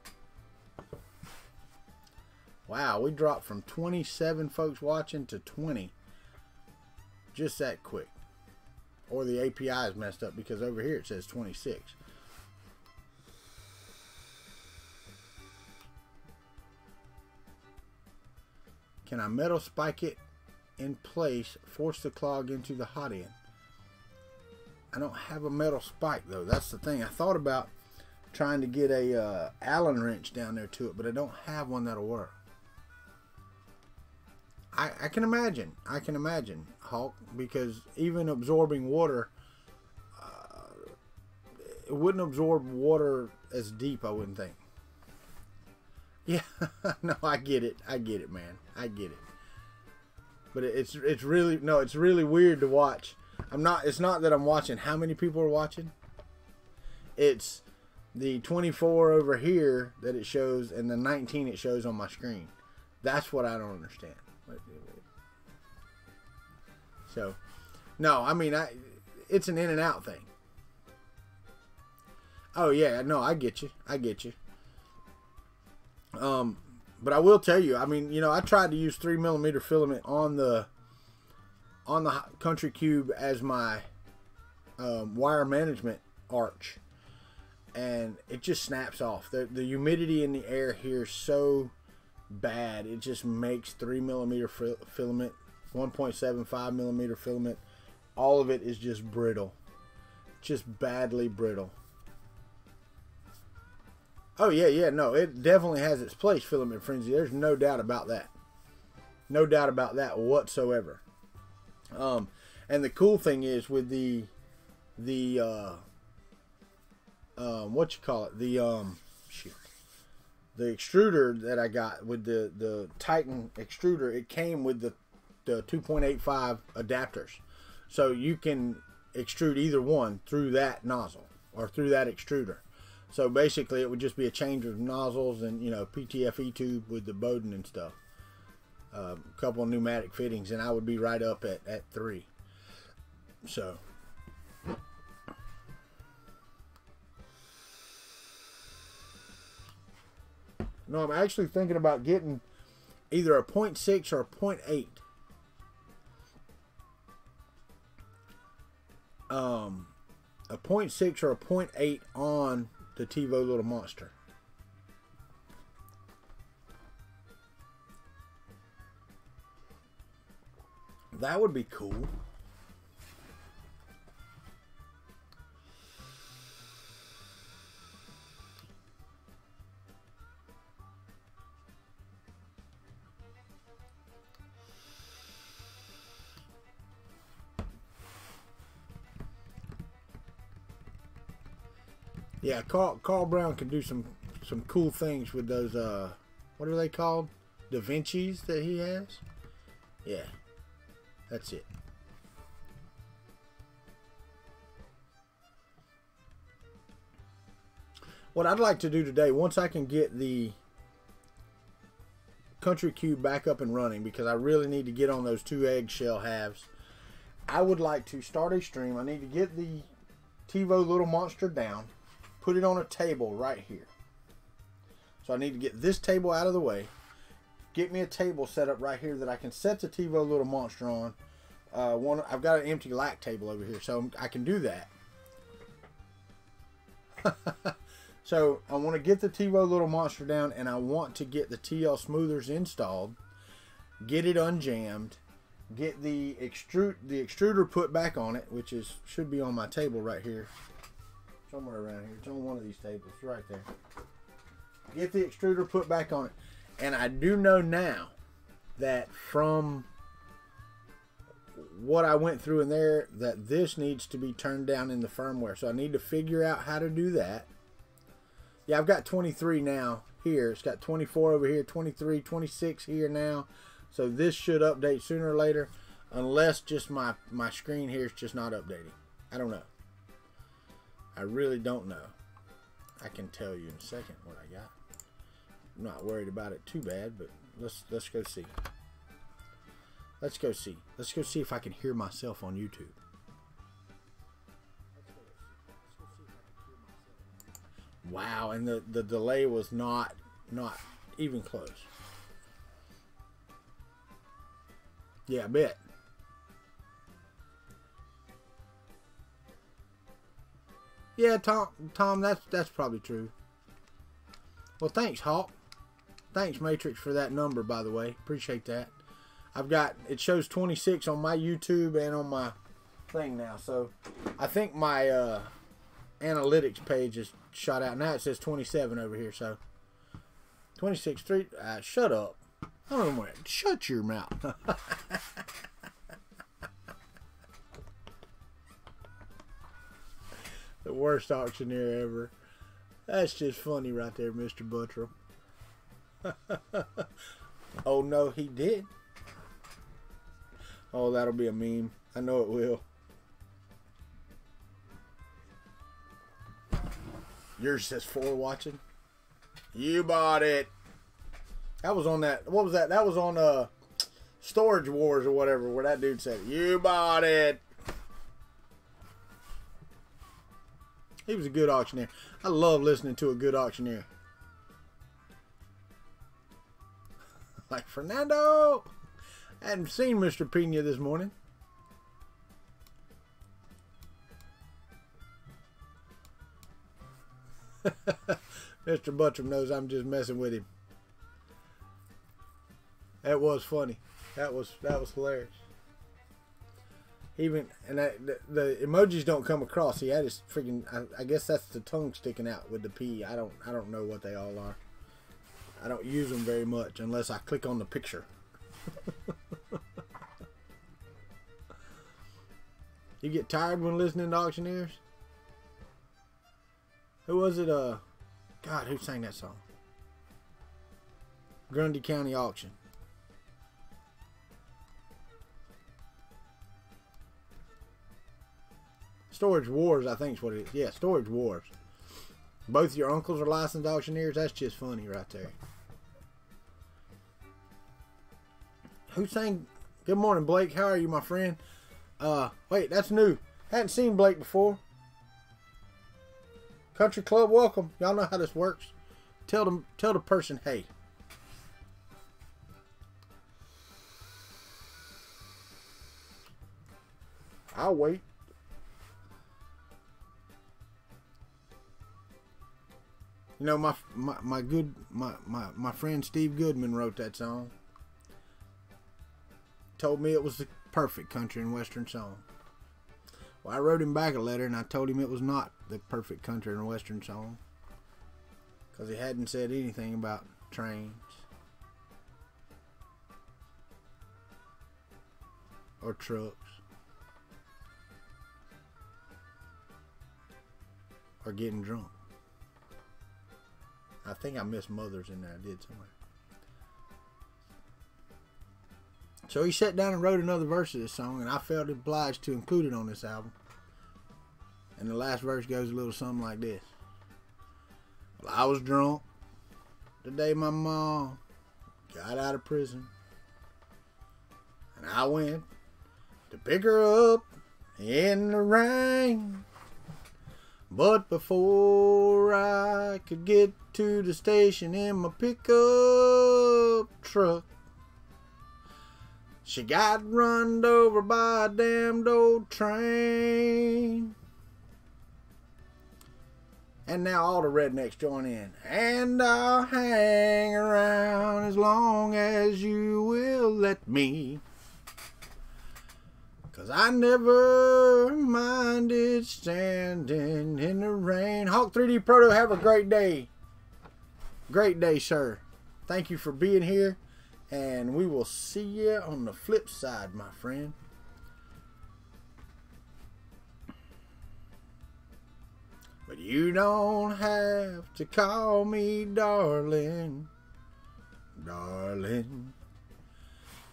Wow, we dropped from 27 folks watching to 20 just that quick. Or the API is messed up, because over here it says 26. Can I metal spike it in place, force the clog into the hot end? I don't have a metal spike though. That's the thing. I thought about trying to get a Allen wrench down there to it, but I don't have one that'll work. I can imagine. I can imagine, Hulk, because even absorbing water, it wouldn't absorb water as deep, I wouldn't think. Yeah, no, I get it. I get it, man. I get it. But it's really, no, it's really weird to watch. It's not that I'm watching how many people are watching. It's the 24 over here that it shows and the 19 it shows on my screen. That's what I don't understand. So, no, I mean, it's an in and out thing. Oh yeah, no, I get you. But I will tell you, I mean, you know, I tried to use 3mm filament on the Kuntry Cube as my wire management arch, and it just snaps off. The humidity in the air here is so bad, it just makes 3mm filament, 1.75mm filament, all of it is just brittle, just badly brittle. Oh yeah, no, it definitely has its place, filament frenzy. There's no doubt about that. No doubt about that whatsoever. And the cool thing is with the what you call it, the extruder that I got with the Titan extruder, it came with the 2.85 adapters, so you can extrude either one through that nozzle or through that extruder. So basically it would just be a change of nozzles and, you know, PTFE tube with the Bowden and stuff, a couple of pneumatic fittings, and I would be right up at 3. So no, I'm actually thinking about getting either a 0.6 or a 0.8. A 0.6 or a 0.8 on the TEVO Little Monster. That would be cool. Yeah, Carl Brown can do some cool things with those, what are they called? Da Vinci's that he has? Yeah, that's it. What I'd like to do today, once I can get the Kuntry Cube back up and running, because I really need to get on those 2 eggshell halves, I would like to start a stream. I need to get the TEVO Little Monster down, put it on a table right here. So I need to get this table out of the way, get me a table set up right here that I can set the TEVO Little Monster on. I've got an empty lac table over here, so I can do that. So I want to get the TEVO Little Monster down, and I want to get the TL smoothers installed, get it unjammed, get the extruder put back on it, which should be on my table right here. Somewhere around here. It's on one of these tables right there. Get the extruder put back on it. And I do know now that from what I went through in there, that this needs to be turned down in the firmware. So I need to figure out how to do that. Yeah, I've got 23 now here. It's got 24 over here, 23, 26 here now. So this should update sooner or later, unless just my screen here is just not updating. I don't know. I really don't know. I can tell you in a second what I got. I'm not worried about it too bad, but let's go see. Let's go see. Let's go see if I can hear myself on YouTube. Wow, and the delay was not even close. Yeah, I bet. Yeah, Tom, that's probably true. Well, thanks, Hawk. Thanks, Matrix, for that number, by the way. Appreciate that. It shows 26 on my YouTube and on my thing now. So I think my analytics page is shot out. Now it says 27 over here. So 26, 3. Shut up. I don't know. Shut your mouth. The worst auctioneer ever. That's just funny right there, Mr. Buttram. Oh, no, he did. Oh, that'll be a meme. I know it will. Yours says 4 watching. You bought it. That was on that. What was that? That was on Storage Wars or whatever, where that dude said, "You bought it." He was a good auctioneer. I love listening to a good auctioneer. Like Fernando. I hadn't seen Mr. Pena this morning. Mr. Buttram knows I'm just messing with him. That was funny. That was hilarious. Even and the emojis don't come across. See, I just freaking. I guess that's the tongue sticking out with the P. I don't know what they all are. I don't use them very much unless I click on the picture. You get tired when listening to auctioneers? Who was it? God, who sang that song? Grundy County Auction. Storage Wars, I think is what it is. Yeah, Storage Wars. Both your uncles are licensed auctioneers. That's just funny right there. Who sang? Good morning, Blake. How are you, my friend? Wait, that's new. Hadn't seen Blake before. Country Club, welcome. Y'all know how this works. Tell the person, hey. I'll wait. You know, my friend Steve Goodman wrote that song. Told me it was the perfect country and western song. Well, I wrote him back a letter and I told him it was not the perfect country and western song, because he hadn't said anything about trains or trucks or getting drunk. I think I missed Mothers in there. I did somewhere. So he sat down and wrote another verse of this song, and I felt obliged to include it on this album. And the last verse goes a little something like this. Well, I was drunk the day my mom got out of prison, and I went to pick her up in the rain. But before I could get to the station in my pickup truck, she got run over by a damned old train. And now all the rednecks join in. And I'll hang around as long as you will let me, 'cause I never minded standing in the rain. Hawk 3D Proto, have a great day. Great day, sir. Thank you for being here. And we will see you on the flip side, my friend. But you don't have to call me darling, darling.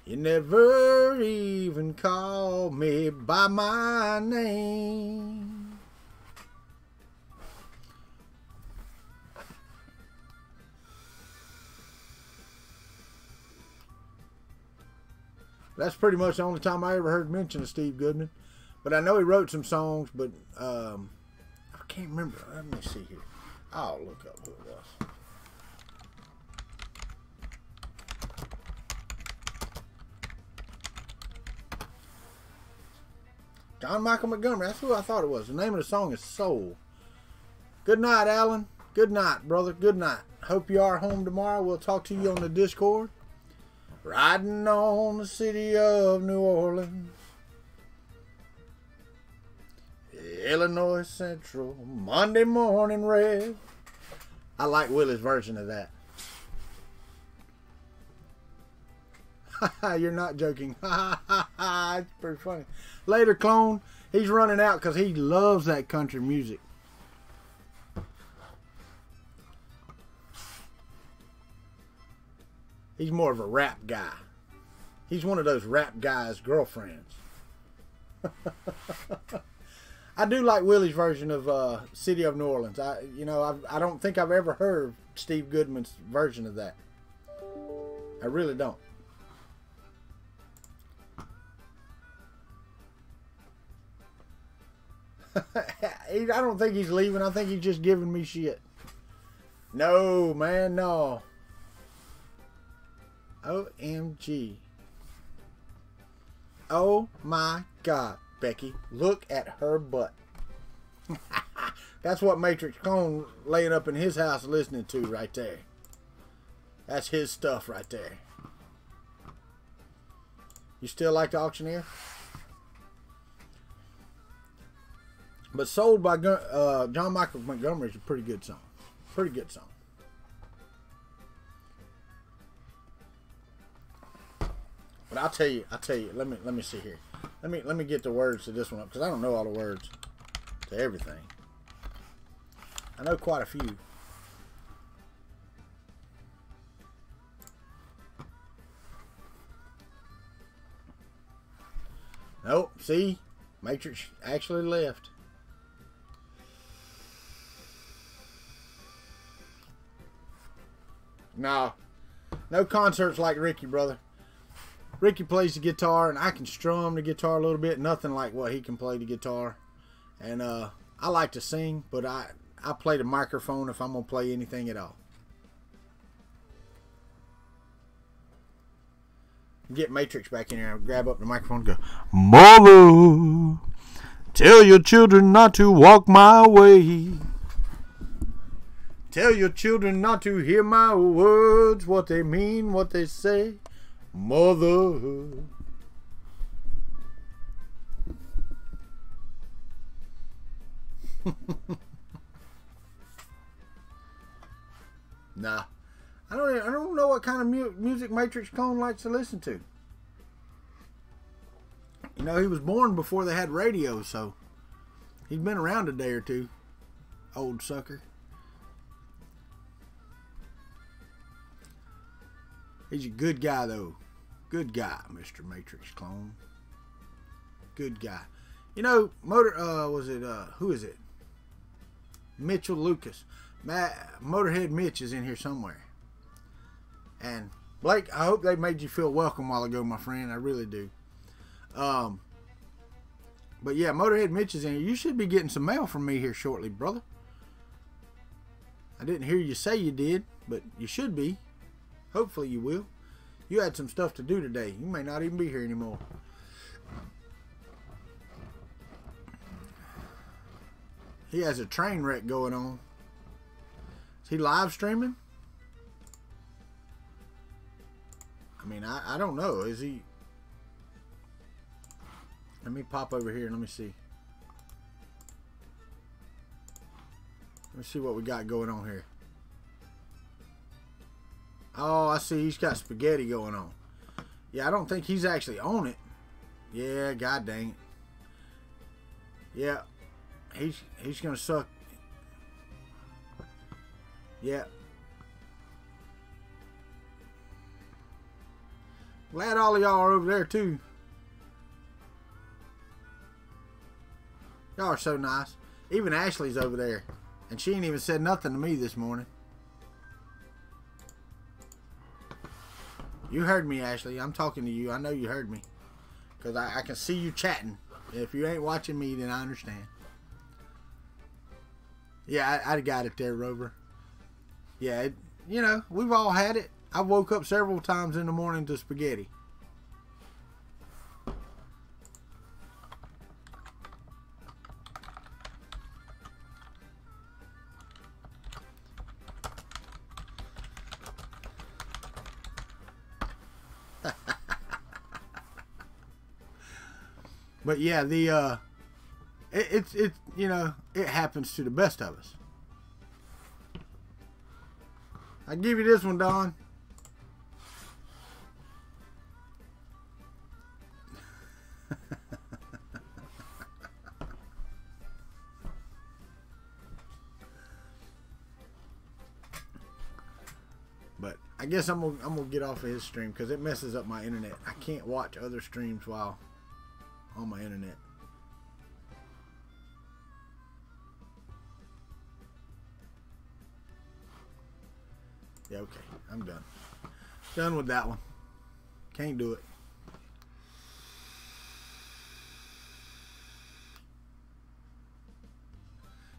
You never even call me by my name. That's pretty much the only time I ever heard mention of Steve Goodman. But I know he wrote some songs, but I can't remember. Let me see here. I'll look up who it was. John Michael Montgomery. That's who I thought it was. The name of the song is Soul. Good night, Alan. Good night, brother. Good night. Hope you are home tomorrow. We'll talk to you on the Discord. Riding on the city of New Orleans, Illinois Central, Monday morning red. I like Willie's version of that. You're not joking. It's pretty funny. Later, clone. He's running out because he loves that country music. He's more of a rap guy. He's one of those rap guys' girlfriends. I do like Willie's version of City of New Orleans. I don't think I've ever heard Steve Goodman's version of that. I really don't. I don't think he's leaving. I think he's just giving me shit. No, man, no. OMG. Oh my God, Becky. Look at her butt. That's what Matrix Cone laying up in his house listening to right there. That's his stuff right there. You still like the auctioneer? But Sold by John Michael Montgomery is a pretty good song. Pretty good song. But I'll tell you, let me see here. Let me get the words to this one up, because I don't know all the words to everything. I know quite a few. Nope, see? Matrix actually left. No. No concerts like Ricky, brother. Ricky plays the guitar, and I can strum the guitar a little bit. Nothing like what he can play the guitar. And I like to sing, but I play the microphone if I'm going to play anything at all. Get Matrix back in here and grab up the microphone and go, Mother, tell your children not to walk my way. Tell your children not to hear my words, what they mean, what they say. Mother. Nah. I don't know what kind of music Matrix Cone likes to listen to. You know, he was born before they had radio, so he's been around a day or two. Old sucker. He's a good guy, though. Good guy, Mr. Matrix Clone. Good guy. You know, who is it? Mitchell Lucas. Motorhead Mitch is in here somewhere. And Blake, I hope they made you feel welcome a while ago, my friend. I really do. But yeah, Motorhead Mitch is in here. You should be getting some mail from me here shortly, brother. I didn't hear you say you did, but you should be. Hopefully you will. You had some stuff to do today. You may not even be here anymore. He has a train wreck going on. Is he live streaming? I mean, I don't know. Is he? Let me pop over here and let me see. Let me see what we got going on here. Oh, I see. He's got spaghetti going on. Yeah, I don't think he's actually on it. Yeah, god dang it. Yeah. He's going to suck. Yeah. Glad all of y'all are over there, too. Y'all are so nice. Even Ashley's over there. And she ain't even said nothing to me this morning. You heard me, Ashley. I'm talking to you. I know you heard me. Because I can see you chatting. If you ain't watching me, then I understand. Yeah, I got it there, Rover. Yeah, you know, we've all had it. I woke up several times in the morning to spaghetti. But yeah, it's you know, it happens to the best of us. I give you this one, Don. But I guess I'm gonna get off of his stream because it messes up my internet. I can't watch other streams while on my internet. Yeah, okay. I'm done. Done with that one. Can't do it.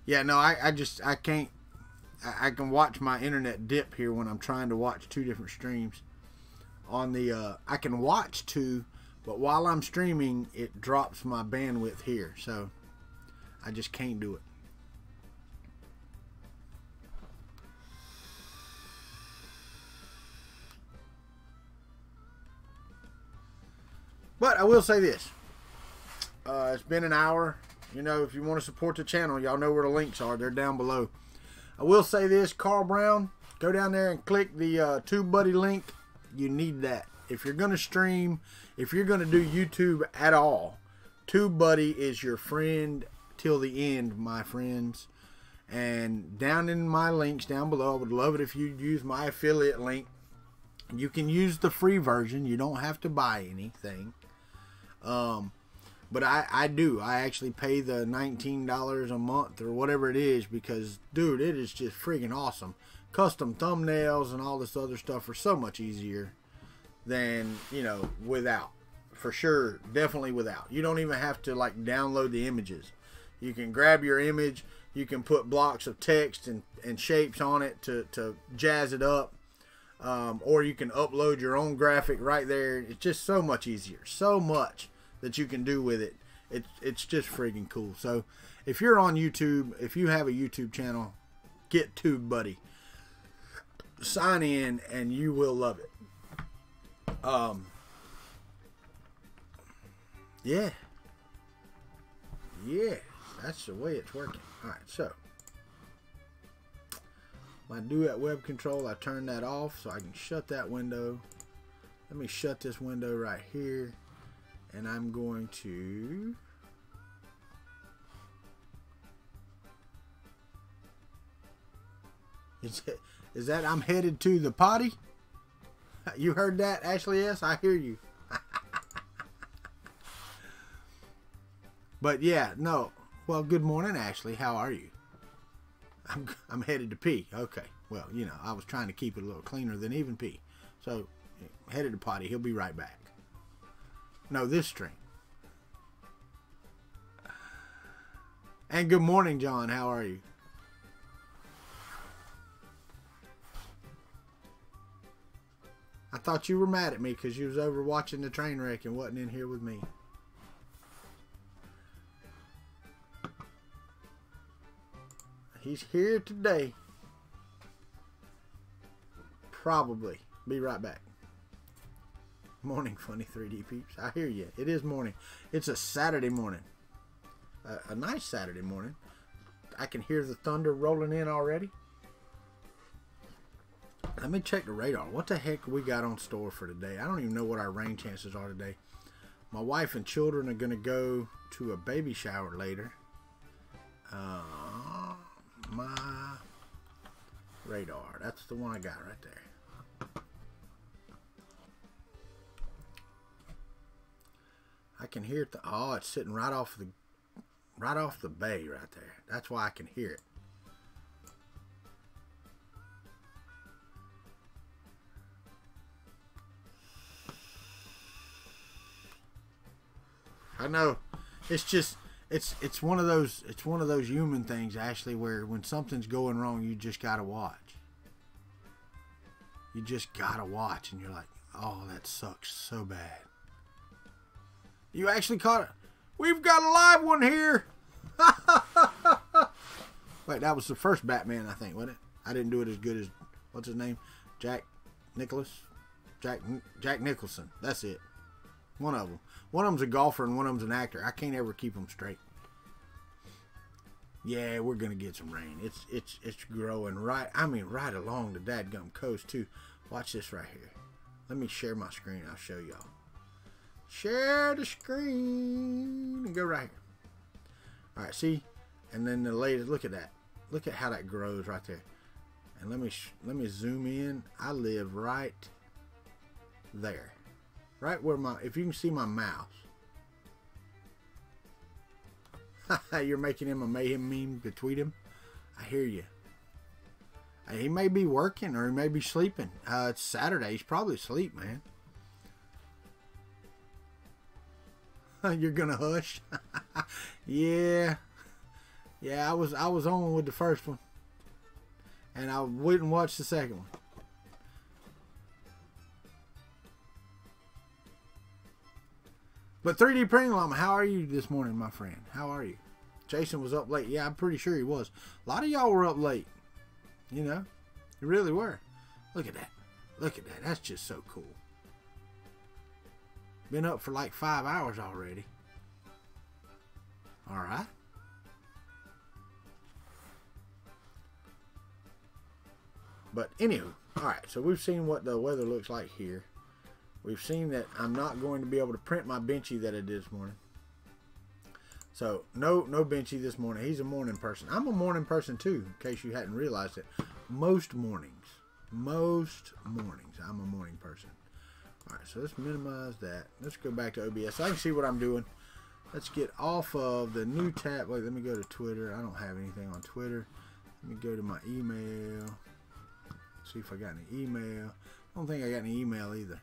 Yeah, no, I can't. I can watch my internet dip here when I'm trying to watch two different streams. On the, I can watch two, but while I'm streaming, it drops my bandwidth here. So, I just can't do it. But I will say this. It's been an hour. You know, if you want to support the channel, y'all know where the links are. They're down below. I will say this, Carl Brown, go down there and click the TubeBuddy link. You need that. If you're going to stream, if you're going to do YouTube at all, TubeBuddy is your friend till the end, my friends. And down in my links down below, I would love it if you'd use my affiliate link. You can use the free version. You don't have to buy anything. But I do. I actually pay the $19 a month or whatever it is because, dude, it is just freaking awesome. Custom thumbnails and all this other stuff are so much easier than, you know, without. For sure, definitely without. You don't even have to, like, download the images. You can grab your image. You can put blocks of text and shapes on it to jazz it up. Or you can upload your own graphic right there. It's just so much easier. So much that you can do with it. It's just freaking cool. So if you're on YouTube, if you have a YouTube channel, get TubeBuddy. Sign in and you will love it. Yeah. Yeah. That's the way it's working. Alright, so my Duet web control, I turn that off so I can shut that window. Let me shut this window right here. And I'm going to is that I'm headed to the potty? You heard that, Ashley S? I hear you. But yeah, no. Well, good morning, Ashley. How are you? I'm headed to pee. Okay. Well, you know, I was trying to keep it a little cleaner than even pee. So, headed to potty. He'll be right back. No, this stream. And good morning, John. How are you? I thought you were mad at me because you was over watching the train wreck and wasn't in here with me. He's here today. Probably. Be right back. Morning, funny 3D peeps. I hear you. It is morning. It's a Saturday morning. A nice Saturday morning. I can hear the thunder rolling in already. Let me check the radar. What the heck we got on store for today? I don't even know what our rain chances are today. My wife and children are going to go to a baby shower later. My radar. That's the one I got right there. I can hear it. Oh, it's sitting right off the bay right there. That's why I can hear it. I know. It's just it's one of those human things, Ashley, where when something's going wrong, you just gotta watch. You just gotta watch, and you're like, oh, that sucks so bad. You actually caught it. We've got a live one here. Wait, that was the first Batman, I think, wasn't it? I didn't do it as good as, what's his name? Jack Nicholson. That's it. One of them. One of them's a golfer and one of them's an actor. I can't ever keep them straight. Yeah, we're gonna get some rain. It's growing right. I mean, right along the dadgum coast too. Watch this right here. Let me share my screen. I'll show y'all. Share the screen and go right here. All right, see, and then the latest. Look at that. Look at how that grows right there. And let me zoom in. I live right there. Right where if you can see my mouse. You're making him a mayhem meme to tweet him. I hear you. He may be working or he may be sleeping. It's Saturday. He's probably asleep, man. You're gonna hush? Yeah. Yeah, I was on with the first one. And I wouldn't watch the second one. But 3D Printing Llama, how are you this morning, my friend? How are you? Jason was up late. Yeah, I'm pretty sure he was. A lot of y'all were up late. You know? You really were. Look at that. Look at that. That's just so cool. Been up for like 5 hours already. Alright. But anywho, alright, so we've seen what the weather looks like here. We've seen that I'm not going to be able to print my Benchy that I did this morning. So, no Benchy this morning. He's a morning person. I'm a morning person too, in case you hadn't realized it. Most mornings, I'm a morning person. Alright, so let's minimize that. Let's go back to OBS so I can see what I'm doing. Let's get off of the new tab. Wait, let me go to Twitter. I don't have anything on Twitter. Let me go to my email. See if I got any email. I don't think I got any email either.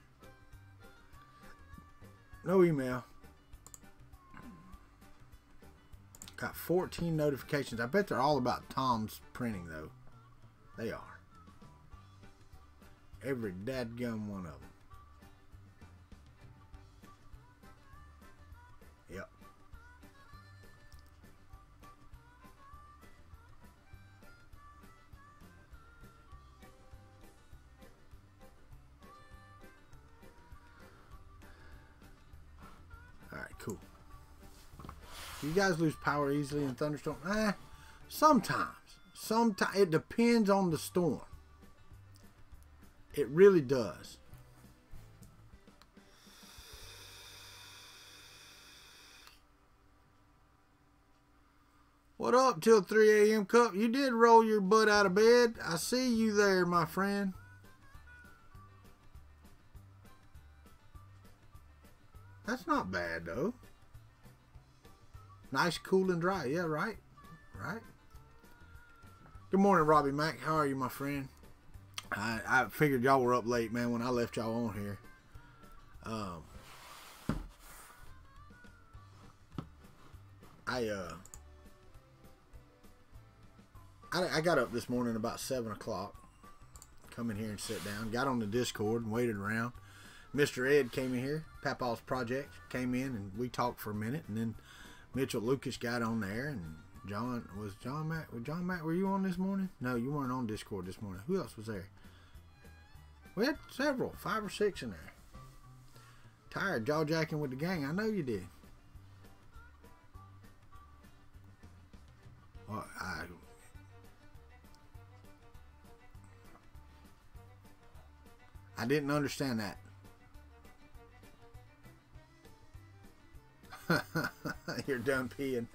No email. Got 14 notifications. I bet they're all about Tom's printing, though. They are. Every dadgum one of them. Yep. Alright, cool. You guys lose power easily in thunderstorm? Sometimes. Sometimes. It depends on the storm. It really does. What up till 3 a.m. Cup? You did roll your butt out of bed. I see you there, my friend. That's not bad, though. Nice, cool, and dry. Yeah, right. Right. Good morning, Robbie Mac. How are you, my friend? I figured y'all were up late, man, when I left y'all on here. I got up this morning about 7 o'clock. Come in here and sit down. Got on the Discord and waited around. Mr. Ed came in here. Papaw's Project came in and we talked for a minute. And then Mitchell Lucas got on there. And John Matt, were you on this morning? No, you weren't on Discord this morning. Who else was there? We had several, 5 or 6 in there. Tired jaw jacking with the gang. I know you did. Well, I didn't understand that. You're done peeing.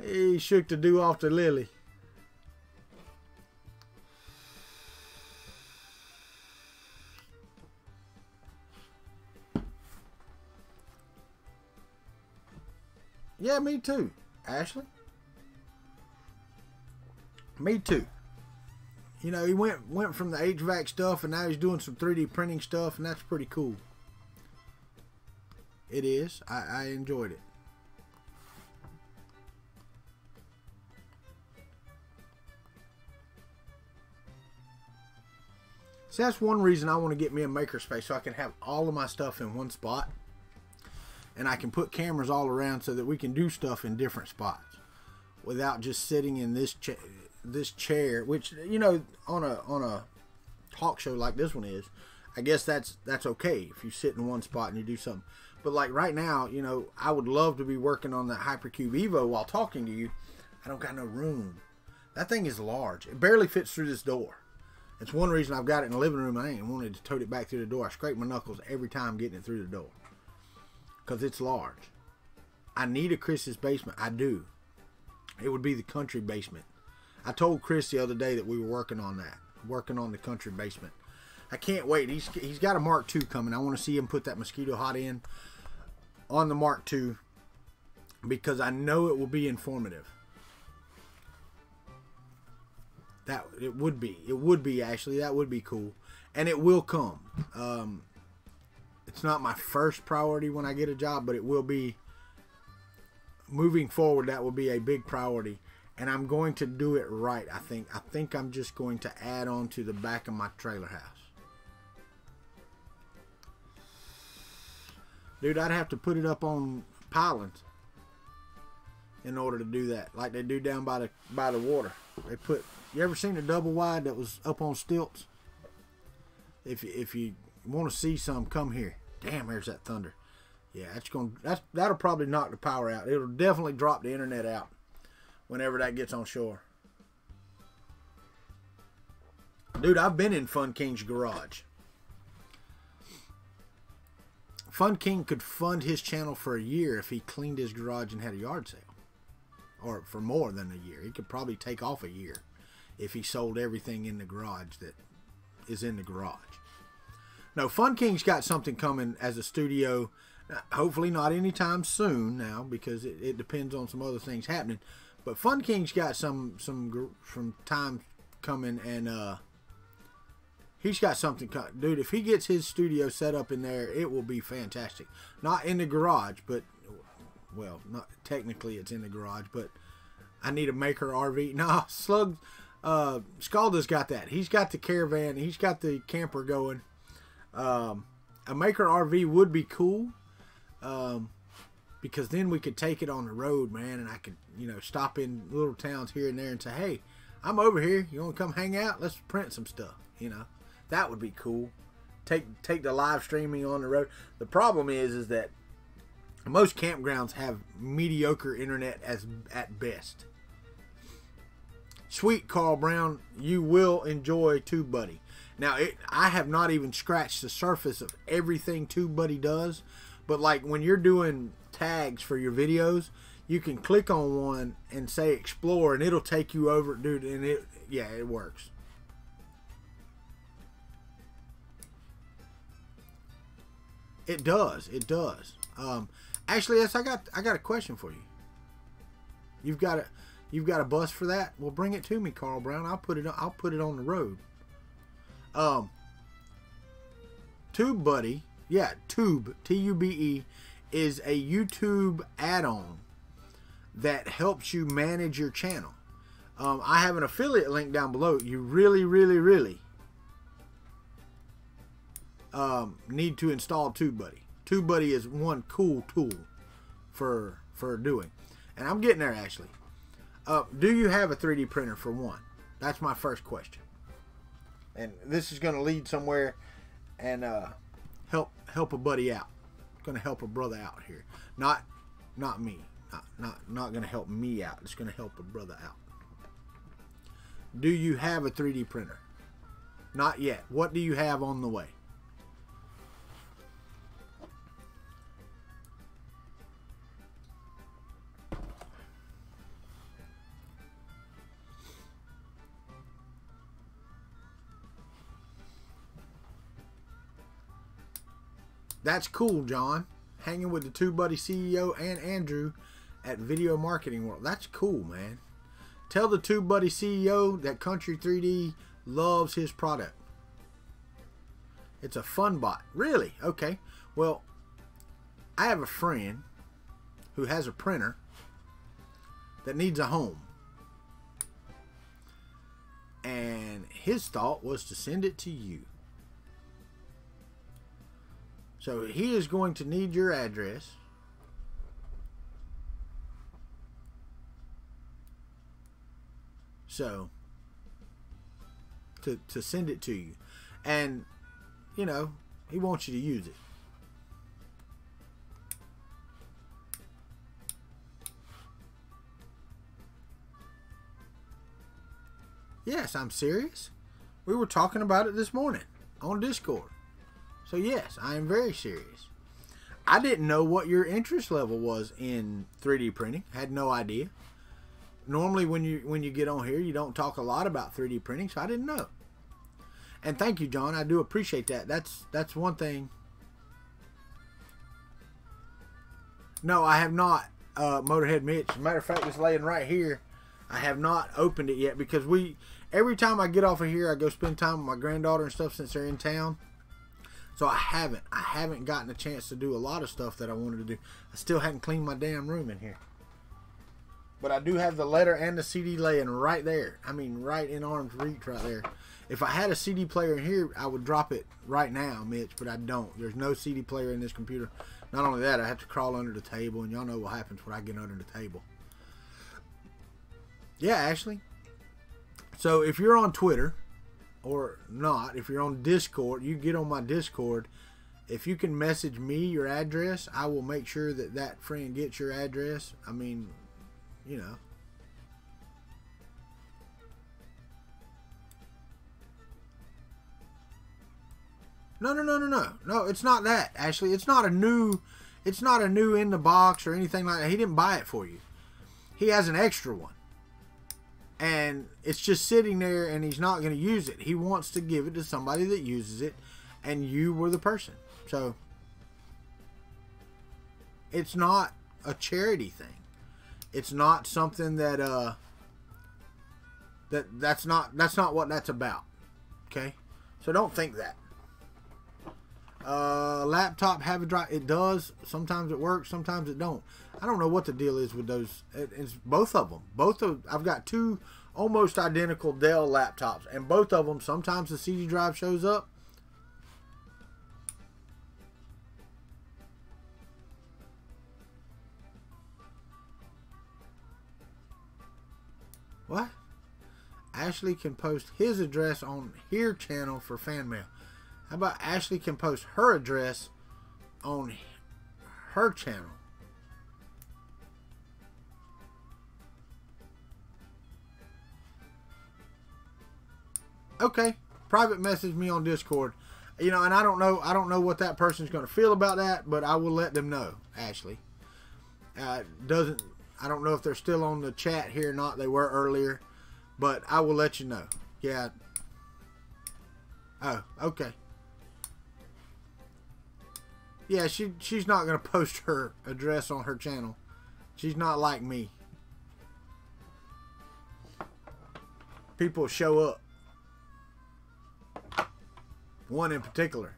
He shook the dew off the lily. Yeah, me too, Ashley. Me too. You know, he went from the HVAC stuff and now he's doing some 3D printing stuff, and that's pretty cool. It is. I enjoyed it. So that's one reason I want to get me a makerspace, so I can have all of my stuff in one spot. And I can put cameras all around so that we can do stuff in different spots without just sitting in this chair, which, you know, on a talk show like this one is, I guess that's okay if you sit in one spot and you do something. But like right now, you know, I would love to be working on that Hypercube Evo while talking to you. I don't got no room. That thing is large. It barely fits through this door. It's one reason I've got it in the living room. I ain't wanted to tote it back through the door. I scrape my knuckles every time getting it through the door because it's large. I need a Chris's basement. I do. It would be the country basement. I told Chris the other day that we were working on that, working on the country basement. I can't wait. He's got a Mark II coming. I want to see him put that mosquito hot in on the Mark II because I know it will be informative. That it would be actually. That would be cool, and it will come. It's not my first priority when I get a job, but it will be. Moving forward, that will be a big priority, and I'm going to do it right. I think I'm just going to add on to the back of my trailer house. Dude, I'd have to put it up on pylons in order to do that, like they do down by the water. They put. You ever seen a double wide that was up on stilts? If you want to see some, come here. Damn, there's that thunder. Yeah, that'll probably knock the power out. It'll definitely drop the internet out whenever that gets on shore. Dude, I've been in Fun King's garage. Fun King could fund his channel for a year if he cleaned his garage and had a yard sale. Or for more than a year. He could probably take off a year if he sold everything in the garage that is in the garage. No, Fun King's got something coming as a studio. Hopefully not anytime soon now, because it depends on some other things happening. But Fun King's got some time coming, and he's got something. Dude, if he gets his studio set up in there, it will be fantastic. Not in the garage, but well, not technically it's in the garage, but I need a Maker RV. No, Slug. Scalda's got that. He's got the caravan. He's got the camper going. A Maker RV would be cool, because then we could take it on the road, man, and I could, stop in little towns here and there and say, hey, I'm over here. You want to come hang out? Let's print some stuff. That would be cool. Take the live streaming on the road. The problem is that most campgrounds have mediocre internet at best. Sweet Carl Brown, you will enjoy TubeBuddy. Now, I have not even scratched the surface of everything TubeBuddy does, but like when you're doing tags for your videos, you can click on one and say explore, and it'll take you over, dude. And it works. It does. It does. Actually, yes, I got a question for you. You've got a bus for that? Well, bring it to me, Carl Brown. I'll put it on the road. TubeBuddy, yeah, Tube, T-U-B-E, is a YouTube add-on that helps you manage your channel. I have an affiliate link down below. You really, really, really need to install TubeBuddy. TubeBuddy is one cool tool for doing, and I'm getting there actually. Do you have a 3D printer for one? That's my first question. And this is going to lead somewhere and help a buddy out. It's going to help a brother out here. Not me. Not going to help me out. It's going to help a brother out. Do you have a 3D printer? Not yet. What do you have on the way? That's cool, John. Hanging with the TubeBuddy CEO and Andrew at Video Marketing World. That's cool, man. Tell the TubeBuddy CEO that Kuntry 3D loves his product. It's a fun bot. Really? Okay. Well, I have a friend who has a printer that needs a home. And his thought was to send it to you. So he is going to need your address. So to send it to you. And he wants you to use it. Yes, I'm serious. We were talking about it this morning on Discord. So yes, I am very serious. I didn't know what your interest level was in 3D printing. Had no idea. normally when you get on here, you don't talk a lot about 3D printing, so I didn't know. And thank you, John. I do appreciate that. That's one thing. No, I have not, Motorhead Mitch. As a matter of fact, it's laying right here. I have not opened it yet because every time I get off of here, I go spend time with my granddaughter and stuff since they're in town. So I haven't gotten a chance to do a lot of stuff that I wanted to do. I still hadn't cleaned my damn room in here. But I do have the letter and the CD laying right there. I mean, right in arm's reach right there. If I had a CD player in here, I would drop it right now, Mitch, but I don't. There's no CD player in this computer. Not only that, I have to crawl under the table, and y'all know what happens when I get under the table. Yeah, Ashley. So if you're on Twitter, or not, if you're on Discord, you get on my Discord. If you can message me your address, I will make sure that that friend gets your address. I mean, you know. No, it's not that, Ashley. It's not a new in the box or anything like that. He didn't buy it for you. He has an extra one. And it's just sitting there and he's not going to use it. He wants to give it to somebody that uses it, and you were the person. So it's not a charity thing. It's not something that that's not what that's about. Okay? So don't think that. Laptop have a drive. It does. Sometimes it works. Sometimes it don't. I don't know what the deal is with those. It's both of them. I've got two almost identical Dell laptops, and both of them, sometimes the CD drive shows up. What? Ashley can post his address on her channel for fan mail. How about Ashley can post her address on her channel? Okay, private message me on Discord. You know, and I don't know what that person's going to feel about that, but I will let them know, Ashley. I don't know if they're still on the chat here or not. They were earlier, but I will let you know. Yeah. Oh, okay. Yeah, she's not going to post her address on her channel. She's not like me. People show up. One in particular.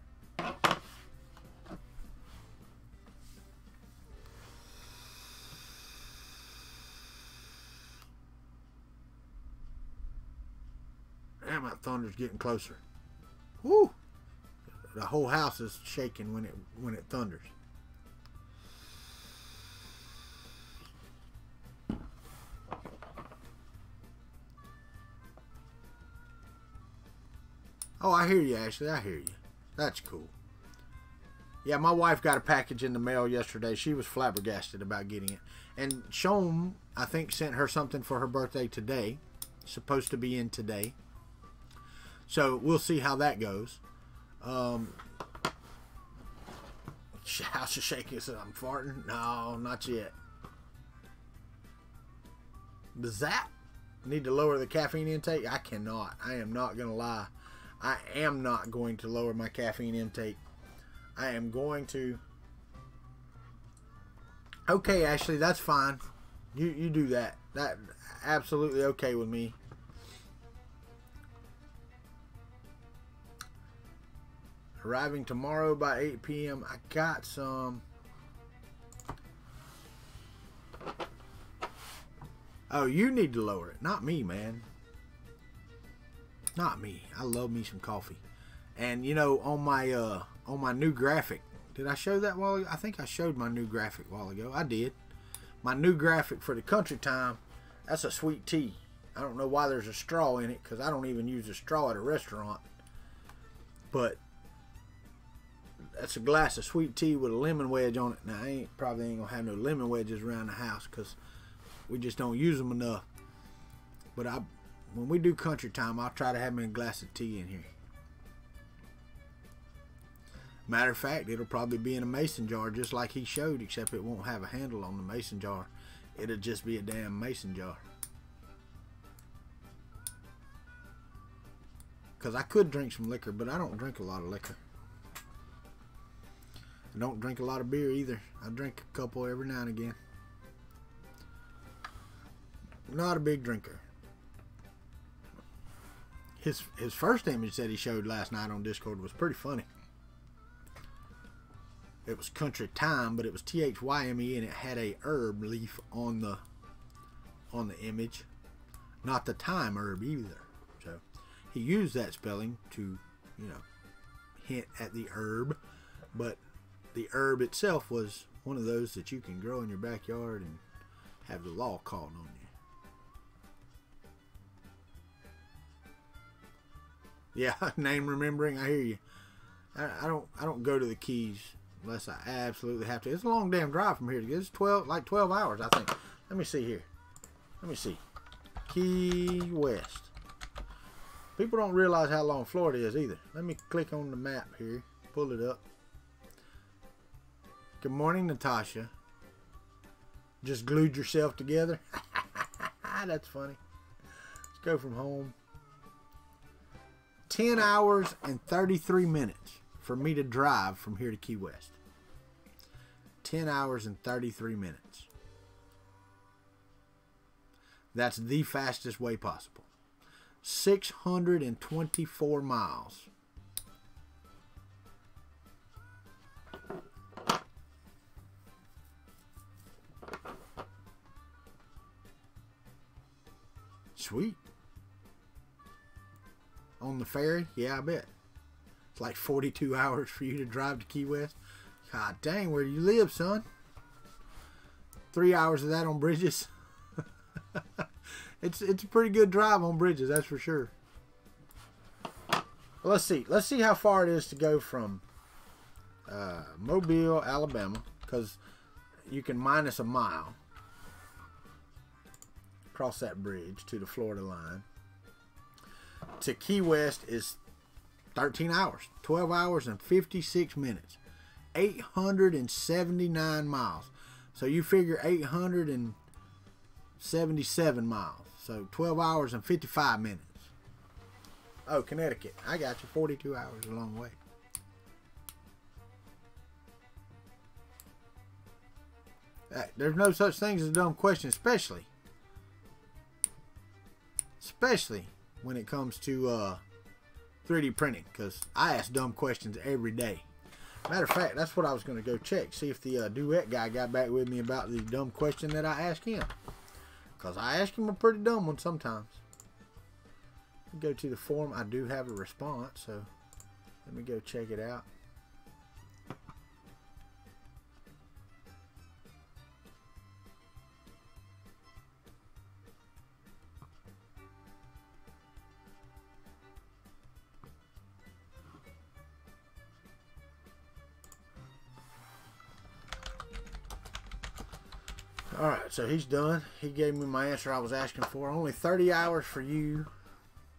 Damn, that thunder's getting closer. Woo! The whole house is shaking when it thunders. Oh, I hear you, Ashley. I hear you. That's cool. Yeah, my wife got a package in the mail yesterday. She was flabbergasted about getting it. And Shom, I think, sent her something for her birthday today. Supposed to be in today. So we'll see how that goes. House is shaking. So I'm farting. No, not yet. Does that need to lower the caffeine intake? I cannot. I am not going to lie. I am not going to lower my caffeine intake. I am going to... Okay, Ashley, that's fine. You do that. That's absolutely okay with me. Arriving tomorrow by 8 p.m. I got some... Oh, you need to lower it. Not me, man. Not me. I love me some coffee. And you know, on my new graphic, did I show that while ago? I think I showed my new graphic a while ago. I did. My new graphic for the country time, that's a sweet tea. I don't know why there's a straw in it, because I don't even use a straw at a restaurant. But that's a glass of sweet tea with a lemon wedge on it. Now, I probably ain't gonna have no lemon wedges around the house because we just don't use them enough. But when we do country time, I'll try to have me a glass of tea in here. Matter of fact, it'll probably be in a mason jar just like he showed, except it won't have a handle on the mason jar. It'll just be a damn mason jar. because I could drink some liquor, but I don't drink a lot of liquor. I don't drink a lot of beer either. I drink a couple every now and again. Not a big drinker. His first image that he showed last night on Discord was pretty funny. It was Country Time, but it was THYME, and it had a herb leaf on the image, not the thyme herb either. So he used that spelling to, you know, hint at the herb, but the herb itself was one of those that you can grow in your backyard and have the law called on you. Yeah, name remembering. I hear you. I don't go to the Keys unless I absolutely have to. It's a long damn drive from here to get. It's 12 hours, I think. Let me see here. Let me see. Key West. People don't realize how long Florida is either. Let me click on the map here. Pull it up. Good morning, Natasha. Just glued yourself together. That's funny. Let's go from home. 10 hours and 33 minutes for me to drive from here to Key West. 10 hours and 33 minutes. That's the fastest way possible. 624 miles. Sweet. On the ferry? Yeah, I bet. It's like 42 hours for you to drive to Key West. God dang, where do you live, son? 3 hours of that on bridges. It's a pretty good drive on bridges, that's for sure. Well, let's see. Let's see how far it is to go from Mobile, Alabama, because you can minus a mile. Cross that bridge to the Florida line. To Key West is 13 hours. 12 hours and 56 minutes. 879 miles. So you figure 877 miles. So 12 hours and 55 minutes. Oh, Connecticut. I got you. 42 hours, a long way. There's no such thing as a dumb question, especially when it comes to 3D printing, because I ask dumb questions every day. Matter of fact, that's what I was going to go check, see if the duet guy got back with me about the dumb question that I asked him, because I ask him a pretty dumb one sometimes. Go to the forum. I do have a response, so let me go check it out. Alright, so he's done. He gave me my answer I was asking for. Only 30 hours for you.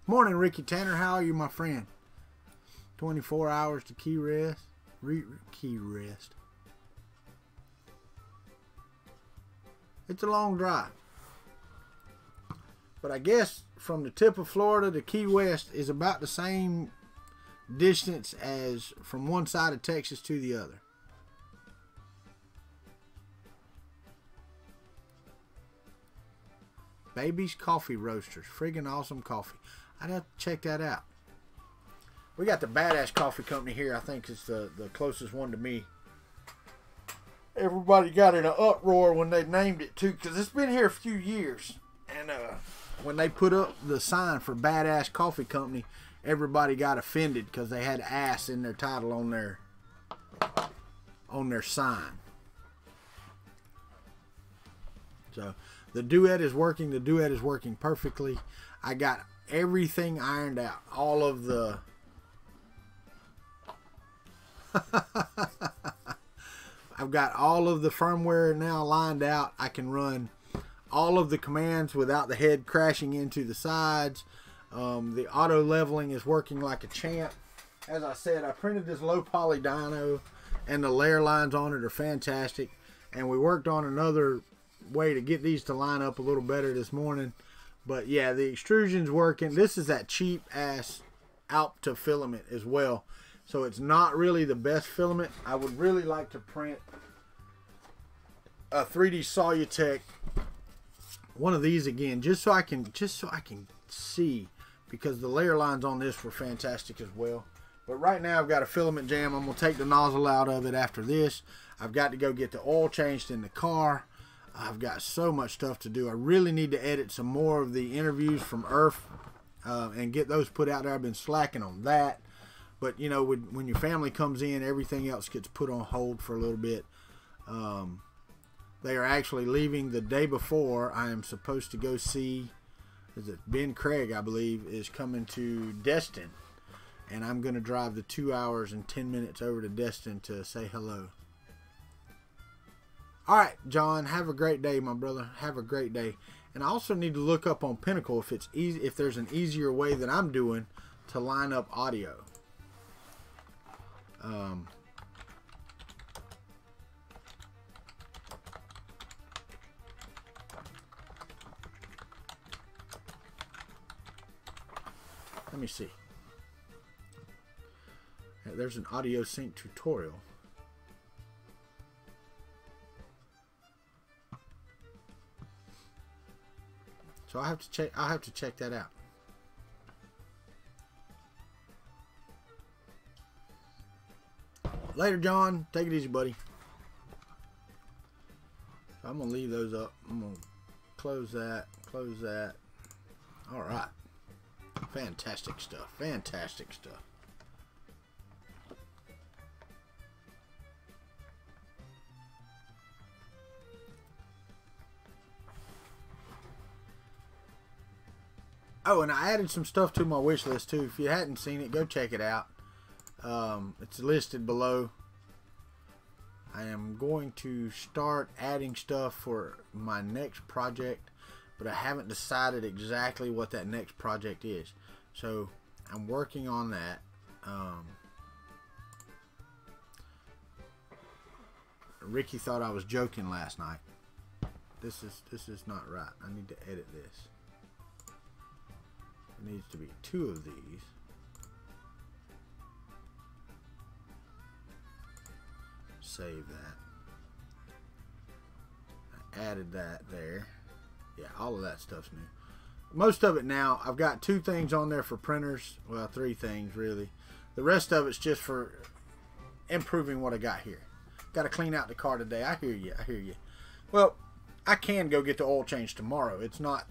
Morning, Ricky Tanner. How are you, my friend? 24 hours to Key West. Key West. It's a long drive. But I guess from the tip of Florida to Key West is about the same distance as from one side of Texas to the other. Baby's Coffee Roasters. Friggin' awesome coffee. I'd have to check that out. We got the Badass Coffee Company here. I think it's the closest one to me. Everybody got in an uproar when they named it too, because it's been here a few years. And when they put up the sign for Badass Coffee Company, everybody got offended because they had ass in their title on their sign. So the duet is working. The duet is working perfectly. I got everything ironed out. All of the I've got all of the firmware now lined out. I can run all of the commands without the head crashing into the sides. The auto leveling is working like a champ. As I said, I printed this low poly dyno, and the layer lines on it are fantastic. And we worked on another way to get these to line up a little better this morning. But yeah, the extrusion's working. This is that cheap ass out to filament as well. So it's not really the best filament. I would really like to print a 3D Solutech, one of these again, just so I can see, because the layer lines on this were fantastic as well. But right now I've got a filament jam. I'm gonna take the nozzle out of it after this. I've got to go get the oil changed in the car. I've got so much stuff to do. I really need to edit some more of the interviews from Earth and get those put out there. I've been slacking on that. But, you know, when your family comes in, everything else gets put on hold for a little bit. They are actually leaving the day before. I am supposed to go see, is it Ben Craig, I believe, is coming to Destin. And I'm going to drive the 2 hours and 10 minutes over to Destin to say hello. All right, John, have a great day, my brother. Have a great day. And I also need to look up on Pinnacle if it's easy, if there's an easier way that I'm doing to line up audio. Let me see. There's an audio sync tutorial. So I'll have to check that out. Later, John. Take it easy, buddy. So I'm gonna leave those up. I'm gonna close that. Close that. All right. Fantastic stuff. Fantastic stuff. Oh, and I added some stuff to my wish list too. If you hadn't seen it, go check it out. It's listed below. I am going to start adding stuff for my next project, but I haven't decided exactly what that next project is. So I'm working on that. Ricky thought I was joking last night. This is not right. I need to edit this. It needs to be 2 of these. Save that. I added that there. Yeah, all of that stuff's new. Most of it now, I've got 2 things on there for printers. Well, 3 things really. The rest of it's just for improving what I got here. Got to clean out the car today. I hear you. I hear you. Well, I can go get the oil change tomorrow. It's not,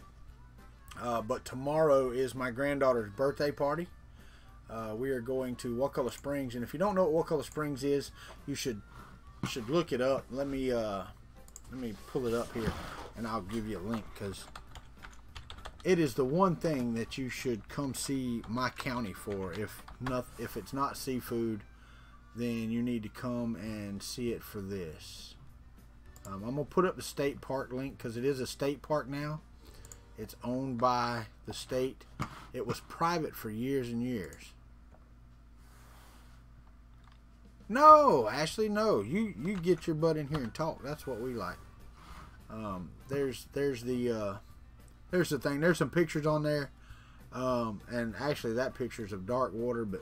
but tomorrow is my granddaughter's birthday party. We are going to Wakulla Springs, and if you don't know what Wakulla Springs is, you should look it up. Let me pull it up here, and I'll give you a link, because it is the one thing that you should come see my county for. If it's not seafood, then you need to come and see it for this. I'm gonna put up the state park link, because it is a state park now. It's owned by the state. It was private for years and years. No, Ashley, no. You get your butt in here and talk. That's what we like. There's the thing. There's some pictures on there. And actually that picture's of dark water, but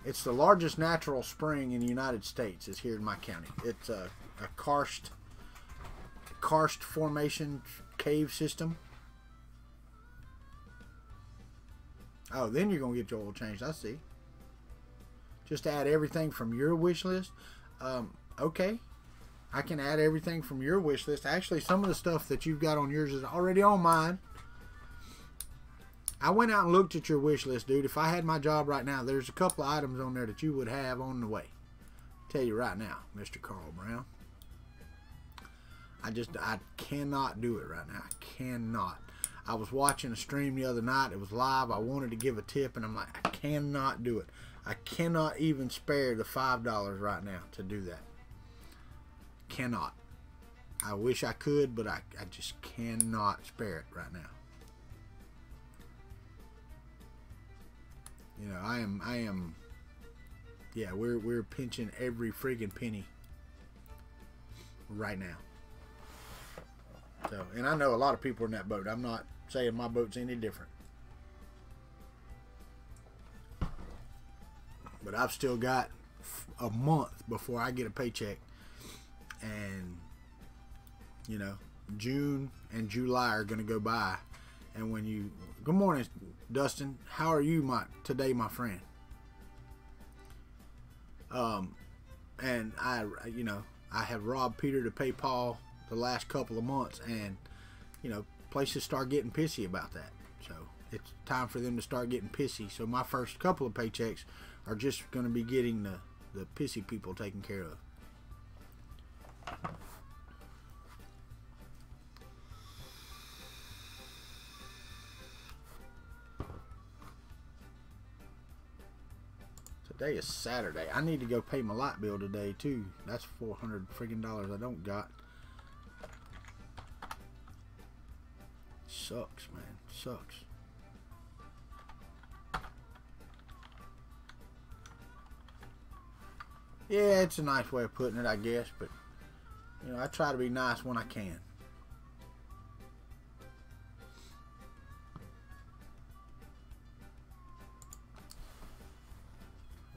it's the largest natural spring in the United States is here in my county. It's a karst formation cave system. Oh, then you're gonna get your oil changed. I see. Just add everything from your wish list. Okay, I can add everything from your wish list. Actually, some of the stuff that you've got on yours is already on mine. I went out and looked at your wish list, dude. If I had my job right now, there's a couple of items on there that you would have on the way. Tell you right now, Mr. Carl Brown. I cannot do it right now. I cannot. I was watching a stream the other night. It was live. I wanted to give a tip, and I'm like, I cannot do it. I cannot even spare the $5 right now to do that. Cannot. I wish I could, but I just cannot spare it right now. You know, I am. Yeah, we're pinching every friggin' penny right now. So, and I know a lot of people are in that boat. I'm not saying my boat's any different. But I've still got a month before I get a paycheck. And, you know, June and July are going to go by. And when you... Good morning, Dustin. How are you today, my friend? And I have robbed Peter to pay Paul the last couple of months. And, you know, places start getting pissy about that. So it's time for them to start getting pissy. So my first couple of paychecks are just going to be getting the pissy people taken care of. Today is Saturday. I need to go pay my light bill today too. That's $400 friggin' I don't got. Sucks, man. Sucks. Yeah, it's a nice way of putting it, I guess, but you know, I try to be nice when I can.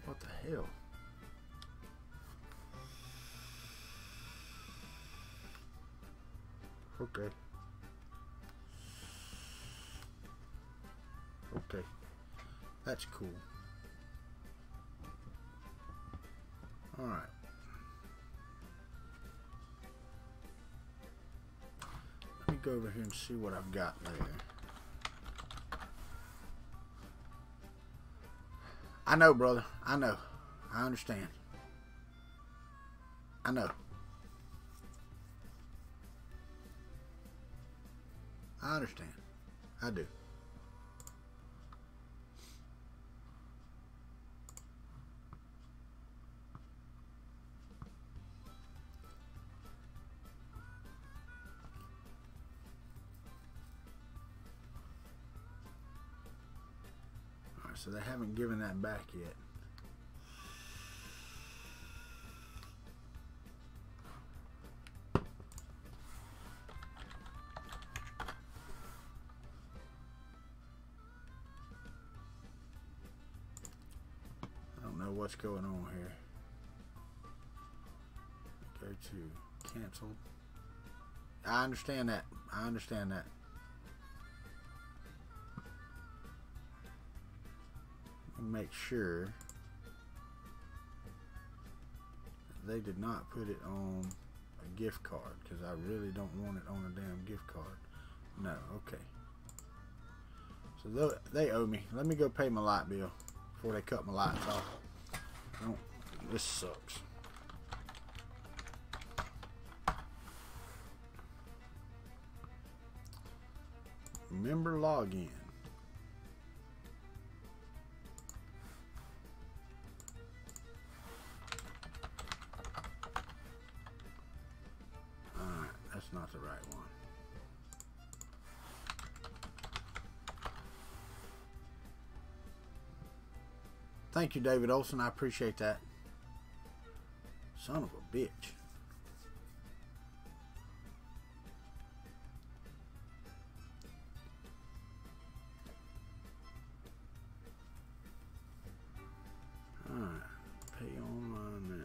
What the hell? Okay. Okay. That's cool. Alright. Let me go over here and see what I've got there. I know, brother. I know. I understand. I know. I understand. I do. So they haven't given that back yet. I don't know what's going on here. Go to cancel. I understand that. I understand that. Make sure that they did not put it on a gift card, because I really don't want it on a damn gift card. No, okay. So they owe me. Let me go pay my light bill before they cut my lights off. This sucks. Member login. That's not the right one. Thank you, David Olson. I appreciate that. Son of a bitch. Alright. Pay online now.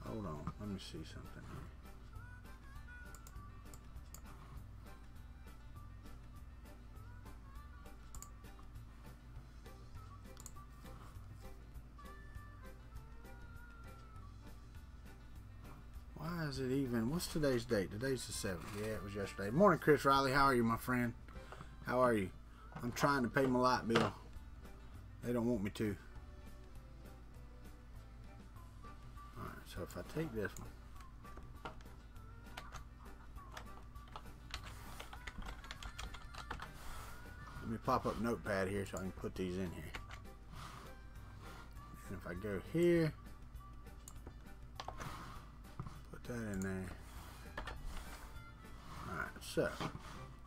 Hold on, let me see something here. Why is it even? What's today's date? Today's the 7th. Yeah, it was yesterday. Morning, Chris Riley. How are you, my friend? How are you? I'm trying to pay my light bill. They don't want me to. So if I take this one, let me pop up Notepad here so I can put these in here. And if I go here, put that in there. Alright, so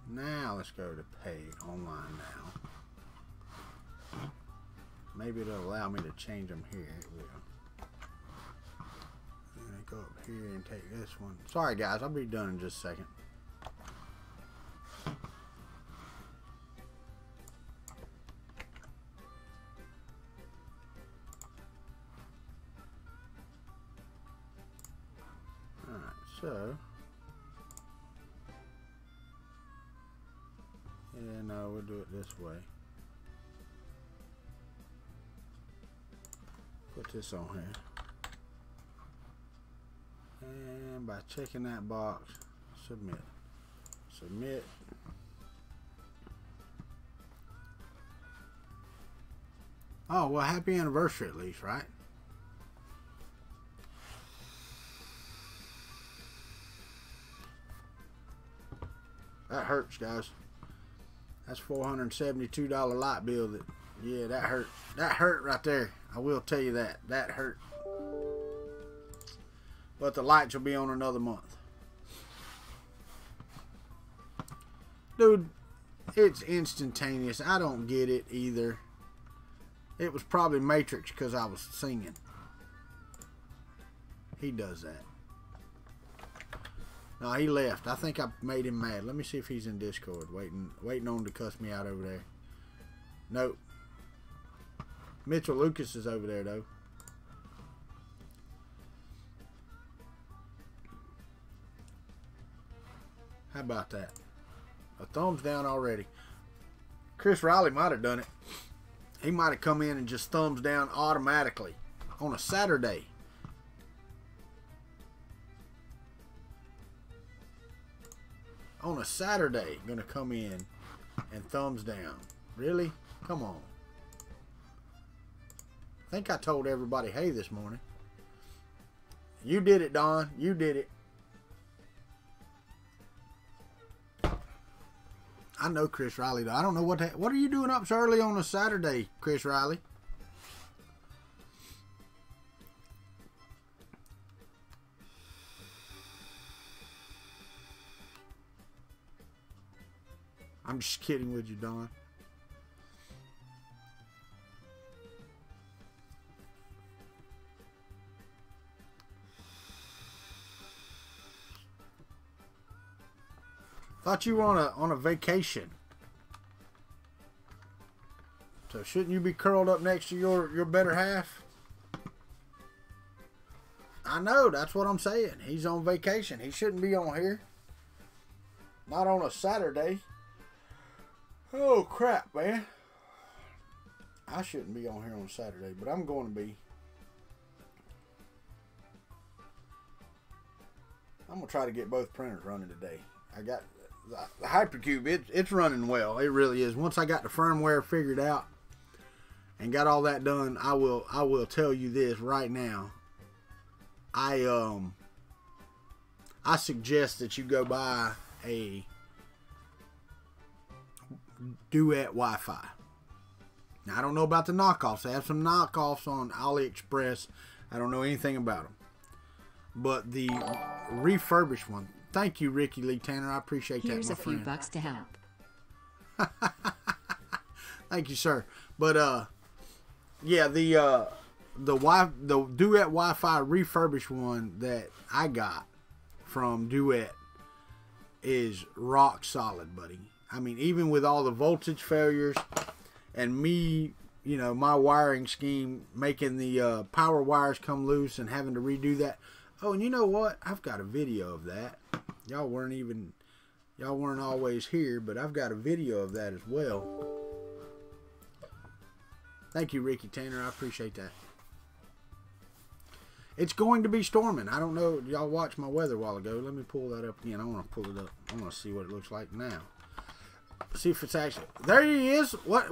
now let's go to pay online now. Maybe it'll allow me to change them here. It will. go up here and take this one. Sorry guys, I'll be done in just a second. Alright, so yeah, no, we'll do it this way. Put this on here. And by checking that box, submit. Submit. Oh, well, happy anniversary at least, right? That hurts, guys. That's $472 light bill. That, yeah, that hurt. That hurt right there. I will tell you that. That hurt. But the lights will be on another month. Dude, it's instantaneous. I don't get it either. It was probably Matrix because I was singing. He does that. No, he left. I think I made him mad. Let me see if he's in Discord. Waiting on to cuss me out over there. Nope. Mitchell Lucas is over there, though. How about that? A thumbs down already. Chris Riley might have done it. He might have come in and just thumbs down automatically on a Saturday. On a Saturday, gonna come in and thumbs down. Really? Come on. I think I told everybody hey this morning. You did it, Don. You did it. I know Chris Riley, though. I don't know what are you doing up so early on a Saturday, Chris Riley? I'm just kidding with you, Don. Thought you were on a vacation. So shouldn't you be curled up next to your better half? I know, that's what I'm saying. He's on vacation. He shouldn't be on here. Not on a Saturday. Oh crap, man. I shouldn't be on here on Saturday, but I'm going to be. I'm going to try to get both printers running today. I got the Hypercube, it's running well. It really is. Once I got the firmware figured out and got all that done, I will tell you this right now. I suggest that you go buy a Duet Wi-Fi. Now, I don't know about the knockoffs. They have some knockoffs on AliExpress. I don't know anything about them. But the refurbished one, thank you, Ricky Lee Tanner. I appreciate that, my friend. Here's a few bucks to help. Thank you, sir. But yeah, the Duet Wi-Fi refurbished one that I got from Duet is rock solid, buddy. I mean, even with all the voltage failures and me, you know, my wiring scheme making the power wires come loose and having to redo that. Oh, and you know what? I've got a video of that. Y'all weren't always here, but I've got a video of that as well. Thank you, Ricky Tanner. I appreciate that. It's going to be storming. I don't know. Y'all watched my weather a while ago. Let me pull that up again. I want to pull it up. I want to see what it looks like now. See if it's actually... There he is. What?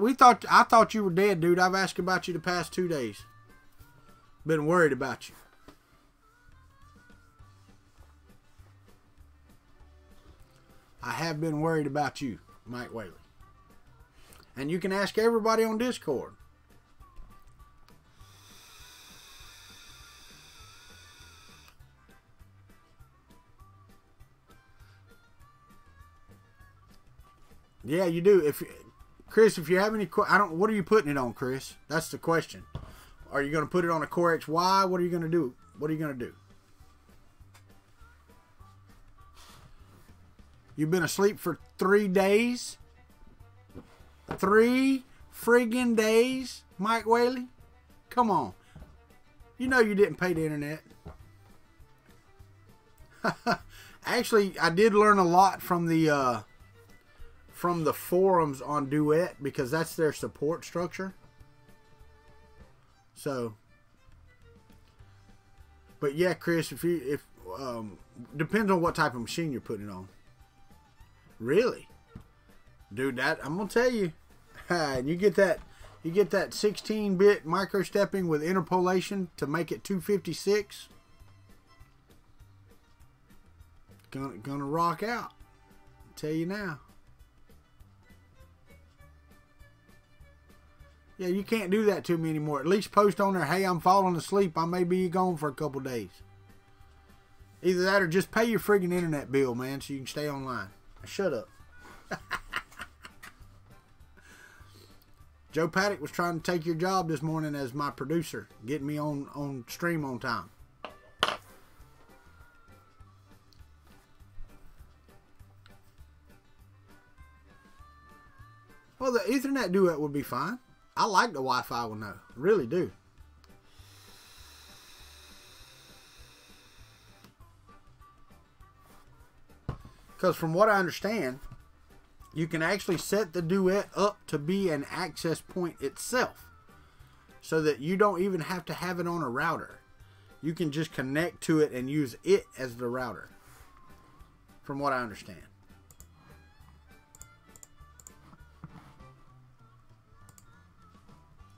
I thought you were dead, dude. I've asked about you the past 2 days. Been worried about you. I have been worried about you, Mike Whaley. And you can ask everybody on Discord. Yeah, you do. Chris, if you have any, what are you putting it on, Chris? That's the question. Are you going to put it on a Core XY? What are you going to do? What are you going to do? You've been asleep for 3 days? 3 friggin' days, Mike Whaley? Come on. You know you didn't pay the internet. Actually, I did learn a lot from the forums on Duet, because that's their support structure. So, but yeah, Chris, if depends on what type of machine you're putting it on. Really, dude, that I'm gonna tell you, and you get that 16-bit micro stepping with interpolation to make it 256. Gonna rock out. I'll tell you now. Yeah, you can't do that to me anymore. At least post on there, hey, I'm falling asleep. I may be gone for a couple days. Either that or just pay your friggin' internet bill, man, so you can stay online. Shut up. Joe Paddock was trying to take your job this morning as my producer, getting me on stream on time. Well, the Ethernet Duet would be fine. I like the Wi-Fi one though. I really do. Because from what I understand, you can actually set the Duet up to be an access point itself. So that you don't even have to have it on a router. You can just connect to it and use it as the router. From what I understand.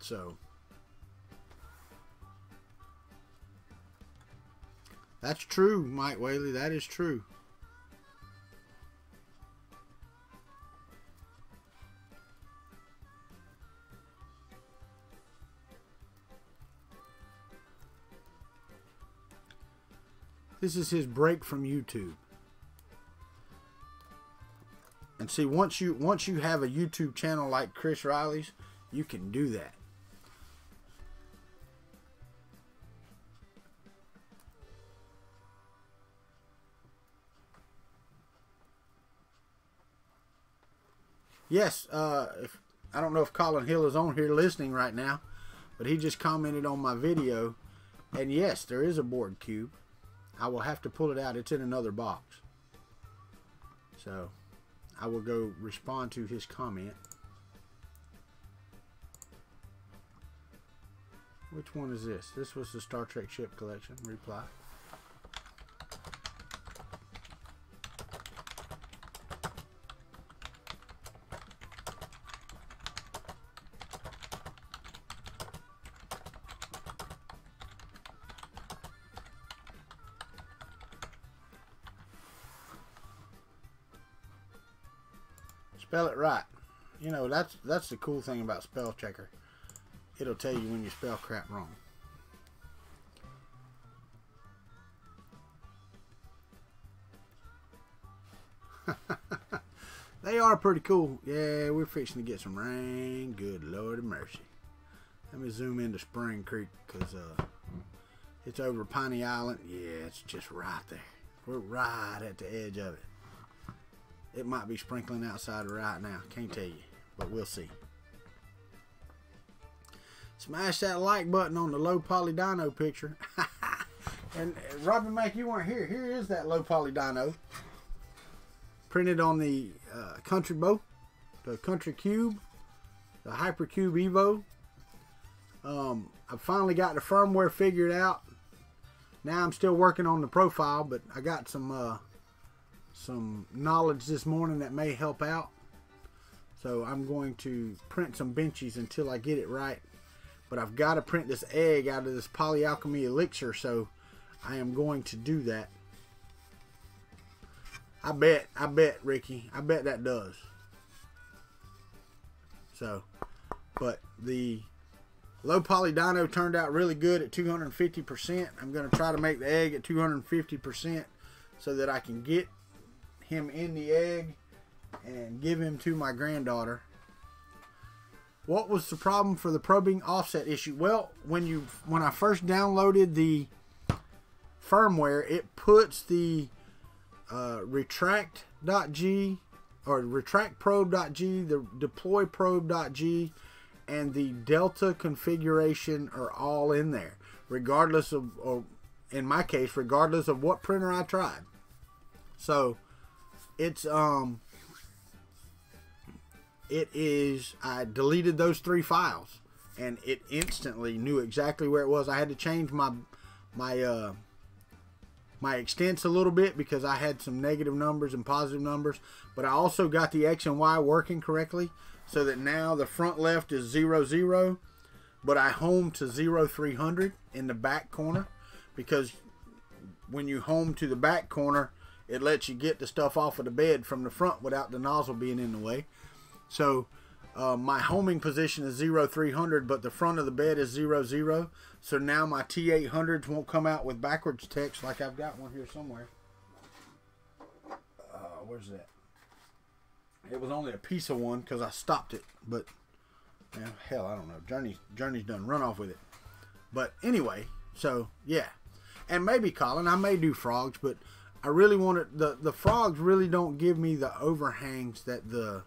So, that's true, Mike Whaley. That is true. This is his break from YouTube. And see, once you have a YouTube channel like Chris Riley's, you can do that. Yes, if I don't know if Colin Hill is on here listening right now, but he just commented on my video, and yes, there is a board cube. I will have to pull it out. It's in another box. So, I will go respond to his comment. Which one is this? This was the Star Trek Ship Collection. Reply. Spell it right. You know, that's the cool thing about spell checker. It'll tell you when you spell crap wrong. They are pretty cool. Yeah, we're fixing to get some rain. Good Lord of mercy. Let me zoom into Spring Creek because it's over Piney Island. Yeah, it's just right there. We're right at the edge of it. It might be sprinkling outside right now. Can't tell you, but we'll see. Smash that like button on the low poly dino picture. And Robbie Mack, you weren't here. Here is that low poly dino. Printed on the Kuntry Bow, the Kuntry Cube, the Hypercube Evo. I finally got the firmware figured out. Now I'm still working on the profile, but I got some knowledge this morning that may help out. So I'm going to print some benchies until I get it right. But I've got to print this egg out of this polyalchemy elixir, so I am going to do that. I bet, Ricky. I bet that does. So, but the low poly dino turned out really good at 250%. I'm going to try to make the egg at 250% so that I can get him in the egg and give him to my granddaughter. What was the problem for the probing offset issue? Well, when I first downloaded the firmware, it puts the retract retract.g or retractprobe.g, the deployprobe.g, and the Delta configuration are all in there, regardless of, or in my case, regardless of what printer I tried. So it's I deleted those 3 files and it instantly knew exactly where it was. I had to change my extents a little bit because I had some negative numbers and positive numbers, but I also got the X and Y working correctly so that now the front left is 00, but I home to 0300 in the back corner, because when you home to the back corner, it lets you get the stuff off of the bed from the front without the nozzle being in the way. So my homing position is 0300, but the front of the bed is 00. So now my T800s won't come out with backwards text like I've got one here somewhere. Where's that? It was only a piece of one because I stopped it, but hell, I don't know. Journey's done run off with it. But anyway, so yeah, and maybe Colin, I may do frogs, but I really wanted the frogs really don't give me the overhangs that the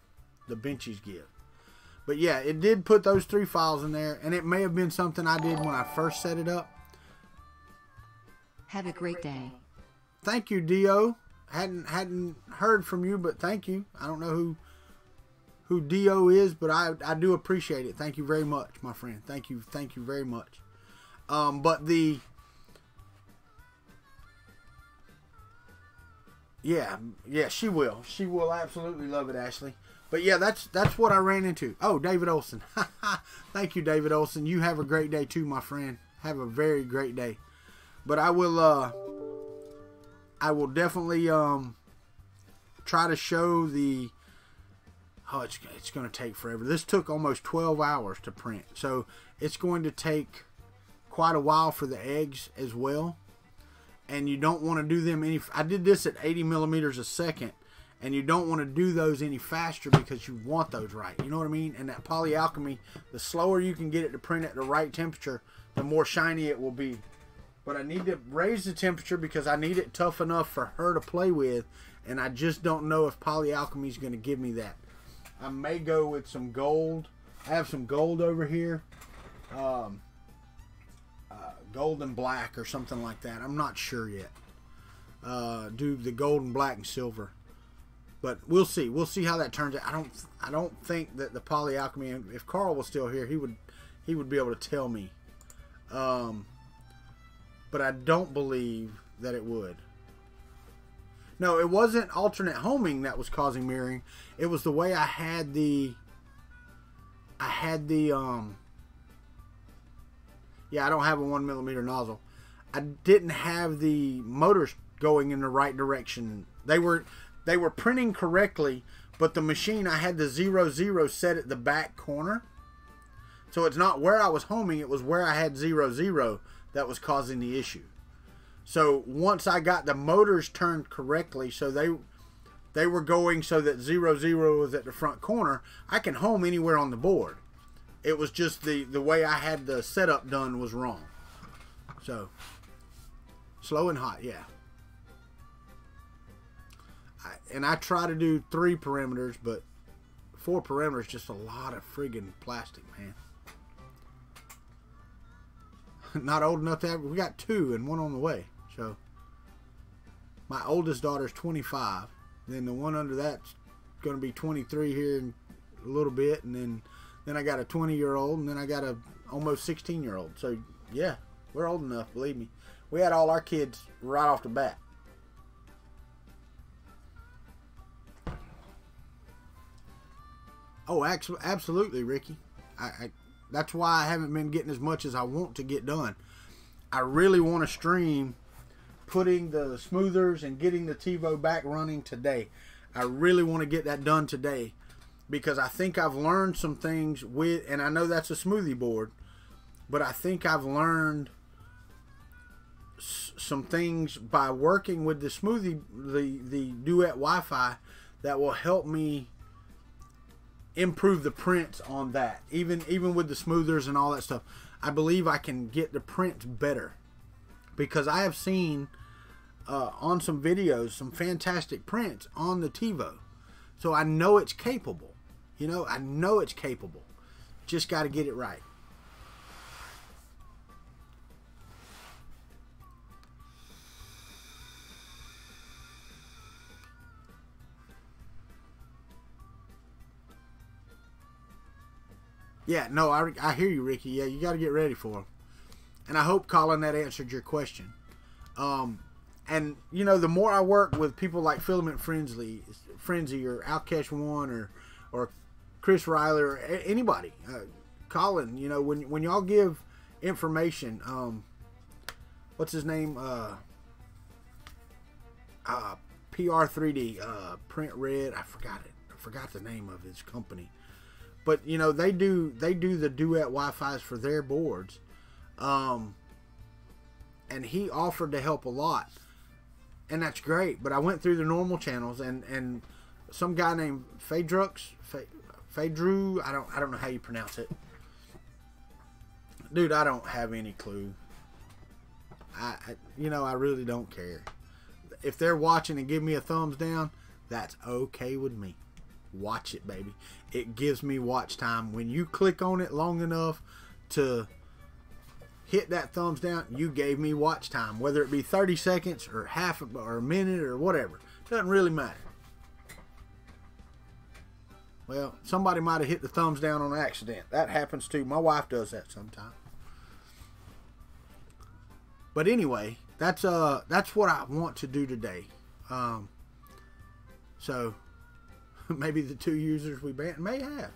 benches give. But yeah, it did put those 3 files in there, and it may have been something I did when I first set it up. Have a great day. Thank you, Dio. Hadn't heard from you, but thank you. I don't know who Dio is, but I do appreciate it. Thank you very much, my friend. Thank you very much. But the yeah, she will. She will absolutely love it, Ashley. But yeah, that's what I ran into. Oh, David Olson. Thank you, David Olson. You have a great day too, my friend. Have a very great day. But I will definitely try to show the. Oh, it's going to take forever. This took almost 12 hours to print, so it's going to take quite a while for the eggs as well. And you don't want to do them any. I did this at 80 millimeters a second. And you don't want to do those any faster because you want those right. You know what I mean? And that polyalchemy, the slower you can get it to print at the right temperature, the more shiny it will be. But I need to raise the temperature because I need it tough enough for her to play with. And I just don't know if polyalchemy is going to give me that. I may go with some gold. I have some gold over here. Gold and black or something like that. I'm not sure yet. Do the gold and black and silver. But we'll see. We'll see how that turns out. I don't think that the polyalchemy. If Carl was still here, he would be able to tell me. But I don't believe that it would. No, it wasn't alternate homing that was causing mirroring. It was the way I had the. Yeah, I don't have a 1mm nozzle. I didn't have the motors going in the right direction. They were printing correctly, but the machine, I had the 00 set at the back corner. So it's not where I was homing, it was where I had 00 that was causing the issue. So once I got the motors turned correctly, so they were going so that 00 was at the front corner, I can home anywhere on the board. It was just the way I had the setup done was wrong. So, slow and hot, yeah. And I try to do 3 perimeters, but 4 perimeters just a lot of friggin' plastic, man. Not old enough to have. We got 2 and 1 on the way. So my oldest daughter's 25. Then the one under that's going to be 23 here in a little bit, and then I got a 20-year-old, and then I got a almost 16-year-old. So yeah, we're old enough, believe me. We had all our kids right off the bat. Oh, absolutely, Ricky. That's why I haven't been getting as much as I want to get done. I really want to stream putting the smoothers and getting the TEVO back running today. I really want to get that done today because I think I've learned some things with, and I know that's a smoothie board, but I think I've learned some things by working with the smoothie, the Duet Wi-Fi, that will help me improve the prints on that. Even with the smoothers and all that stuff, I believe I can get the prints better because I have seen on some videos, some fantastic prints on the TEVO. So I know it's capable. You know, I know it's capable. Just got to get it right. Yeah, no, I hear you, Ricky. Yeah, you got to get ready for them. And I hope, Colin, that answered your question. And, you know, the more I work with people like Filament Frenzy or Alkesh One or Chris Riley or anybody, Colin, you know, when y'all give information, what's his name? PR3D, Print Red, I forgot it. I forgot the name of his company. But, you know, they do the Duet Wi-Fi's for their boards. And he offered to help a lot. And that's great. But I went through the normal channels and some guy named Fadrux, I don't know how you pronounce it. Dude, I don't have any clue. You know, I really don't care. If they're watching and give me a thumbs down, that's okay with me. Watch it, baby. It gives me watch time. When you click on it long enough to hit that thumbs down, you gave me watch time. Whether it be 30 seconds or or a minute or whatever. Doesn't really matter. Well, somebody might have hit the thumbs down on accident. That happens too. My wife does that sometimes. But anyway, that's what I want to do today. So maybe the 2 users we banned may have.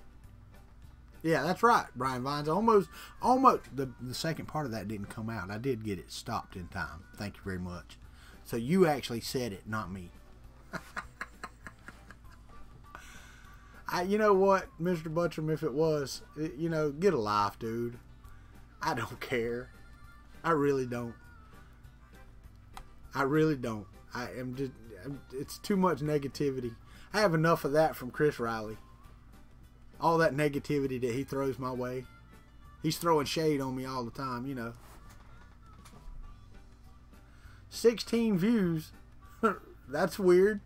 Yeah, that's right, Brian Vines. Almost the second part of that didn't come out. I did get it stopped in time. Thank you very much. So you actually said it, not me. You know what, Mr. Butcham, if it was, you know, get a life, dude. I don't care. I really don't. I really don't. It's too much negativity. I have enough of that from Chris Riley. All that negativity that he throws my way. He's throwing shade on me all the time, you know. 16 views. That's weird.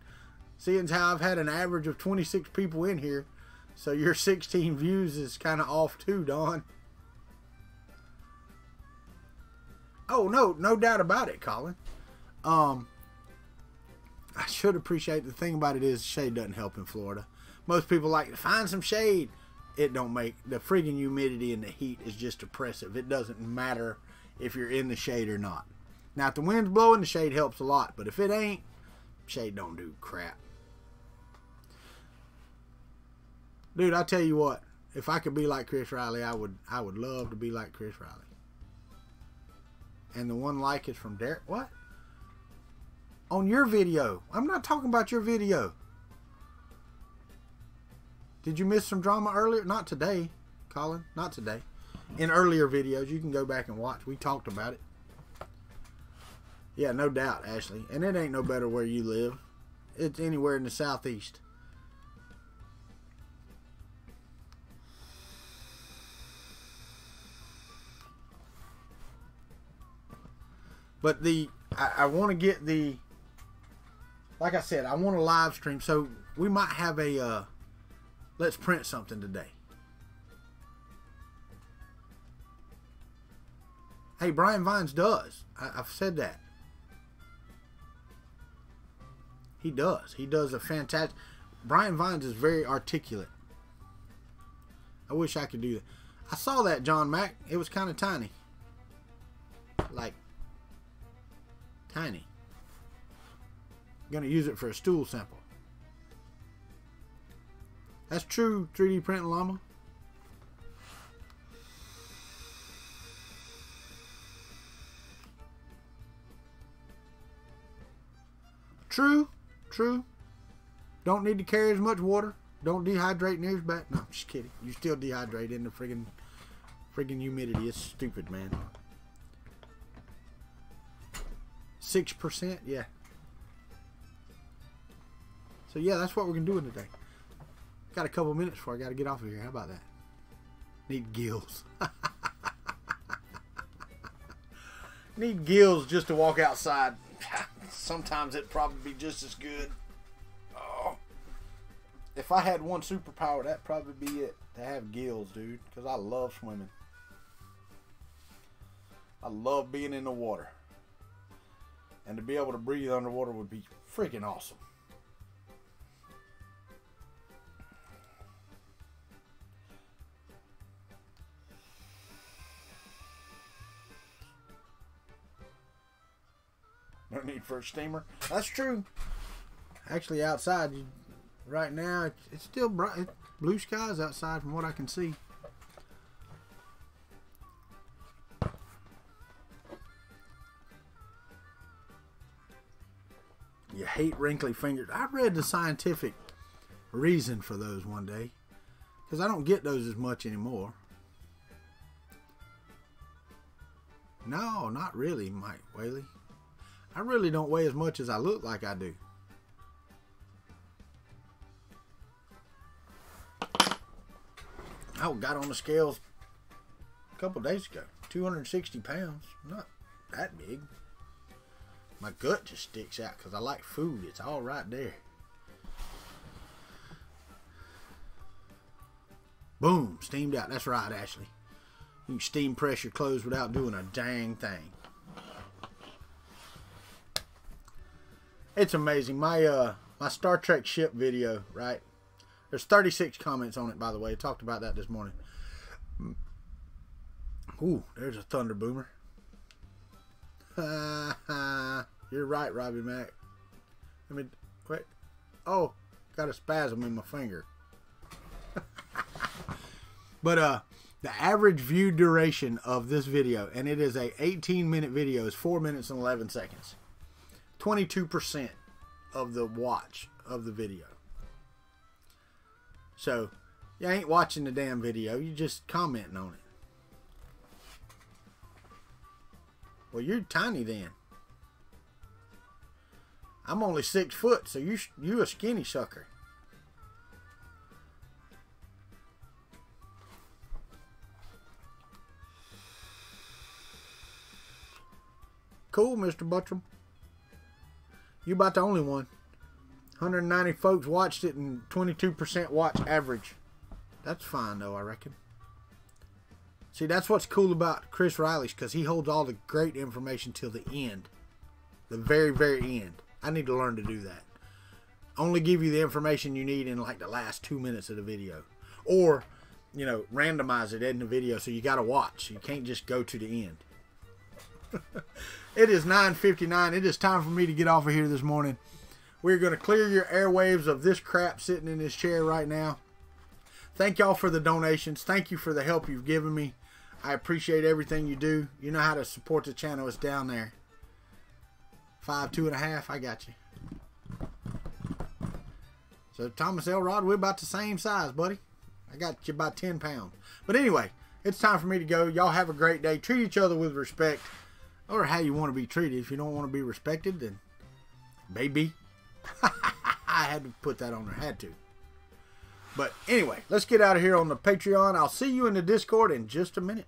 Seeing how I've had an average of 26 people in here. So your 16 views is kind of off too, Don. Oh, no doubt about it, Colin. I should appreciate the thing about it is shade doesn't help in Florida. Most people like to find some shade. It don't make the friggin' humidity and the heat is just oppressive. It doesn't matter if you're in the shade or not. Now, if the wind's blowing, the shade helps a lot. But if it ain't, shade don't do crap. Dude, I tell you what. If I could be like Chris Riley, I would love to be like Chris Riley. And the one like is from Derek. What? On your video. I'm not talking about your video. Did you miss some drama earlier? Not today, Colin. Not today. In earlier videos, you can go back and watch. We talked about it. Yeah, no doubt, Ashley. And it ain't no better where you live. It's anywhere in the southeast. But I want to get the, like I said, I want to live stream. So we might have a, let's print something today. Hey, Brian Vines does. I've said that. He does. He does a fantastic. Brian Vines is very articulate. I wish I could do that. I saw that, John Mack. It was kind of tiny. Like, tiny. I'm going to use it for a stool sample. That's true, 3D Print Llama. True. Don't need to carry as much water. Don't dehydrate near his back. No, I'm just kidding. You still dehydrate in the friggin' humidity. It's stupid, man. 6%? Yeah. So, yeah, that's what we're going to do today. Got a couple minutes before I got to get off of here. How about that? Need gills. Need gills just to walk outside. sometimes it'd probably be just as good. Oh. If I had one superpower, that'd probably be it. To have gills, dude. Because I love swimming. I love being in the water. And to be able to breathe underwater would be freaking awesome. No need for a steamer. That's true. Actually, outside, right now, it's still bright. It's blue skies outside from what I can see. You hate wrinkly fingers. I read the scientific reason for those one day. Because I don't get those as much anymore. No, not really, Mike Whaley. I really don't weigh as much as I look like I do. I got on the scales a couple days ago. 260 pounds. Not that big. My gut just sticks out because I like food. It's all right there. Boom. Steamed out. That's right, Ashley. You can steam press your clothes without doing a dang thing. It's amazing. My Star Trek ship video, right? There's 36 comments on it, by the way. I talked about that this morning. Ooh, there's a thunder boomer. You're right, Robbie Mac. Let me wait. Oh, got a spasm in my finger. But the average view duration of this video, and it is a 18-minute video, is 4 minutes and 11 seconds. 22% of the watch of the video. So, you ain't watching the damn video. You just commenting on it. Well, you're tiny then. I'm only 6 foot, so you a skinny sucker. Cool, Mr. Buttram. You about the only one. 190 folks watched it and 22% watch average. That's fine though, I reckon. See, that's what's cool about Chris Riley's, because he holds all the great information till the end. The very, very end. I need to learn to do that. Only give you the information you need in like the last 2 minutes of the video. Or, you know, randomize it in the video so you got to watch. You can't just go to the end. It is 9:59. It is time for me to get off of here this morning. We're going to clear your airwaves of this crap sitting in this chair right now. Thank y'all for the donations. Thank you for the help you've given me. I appreciate everything you do. You know how to support the channel. It's down there. 5, 2.5. I got you. So Thomas Elrod, we're about the same size, buddy. I got you about 10 pounds. But anyway, it's time for me to go. Y'all have a great day. Treat each other with respect. Or how you want to be treated. If you don't want to be respected, then baby. I had to put that on there. Had to. But anyway, let's get out of here on the Patreon. I'll see you in the Discord in just a minute.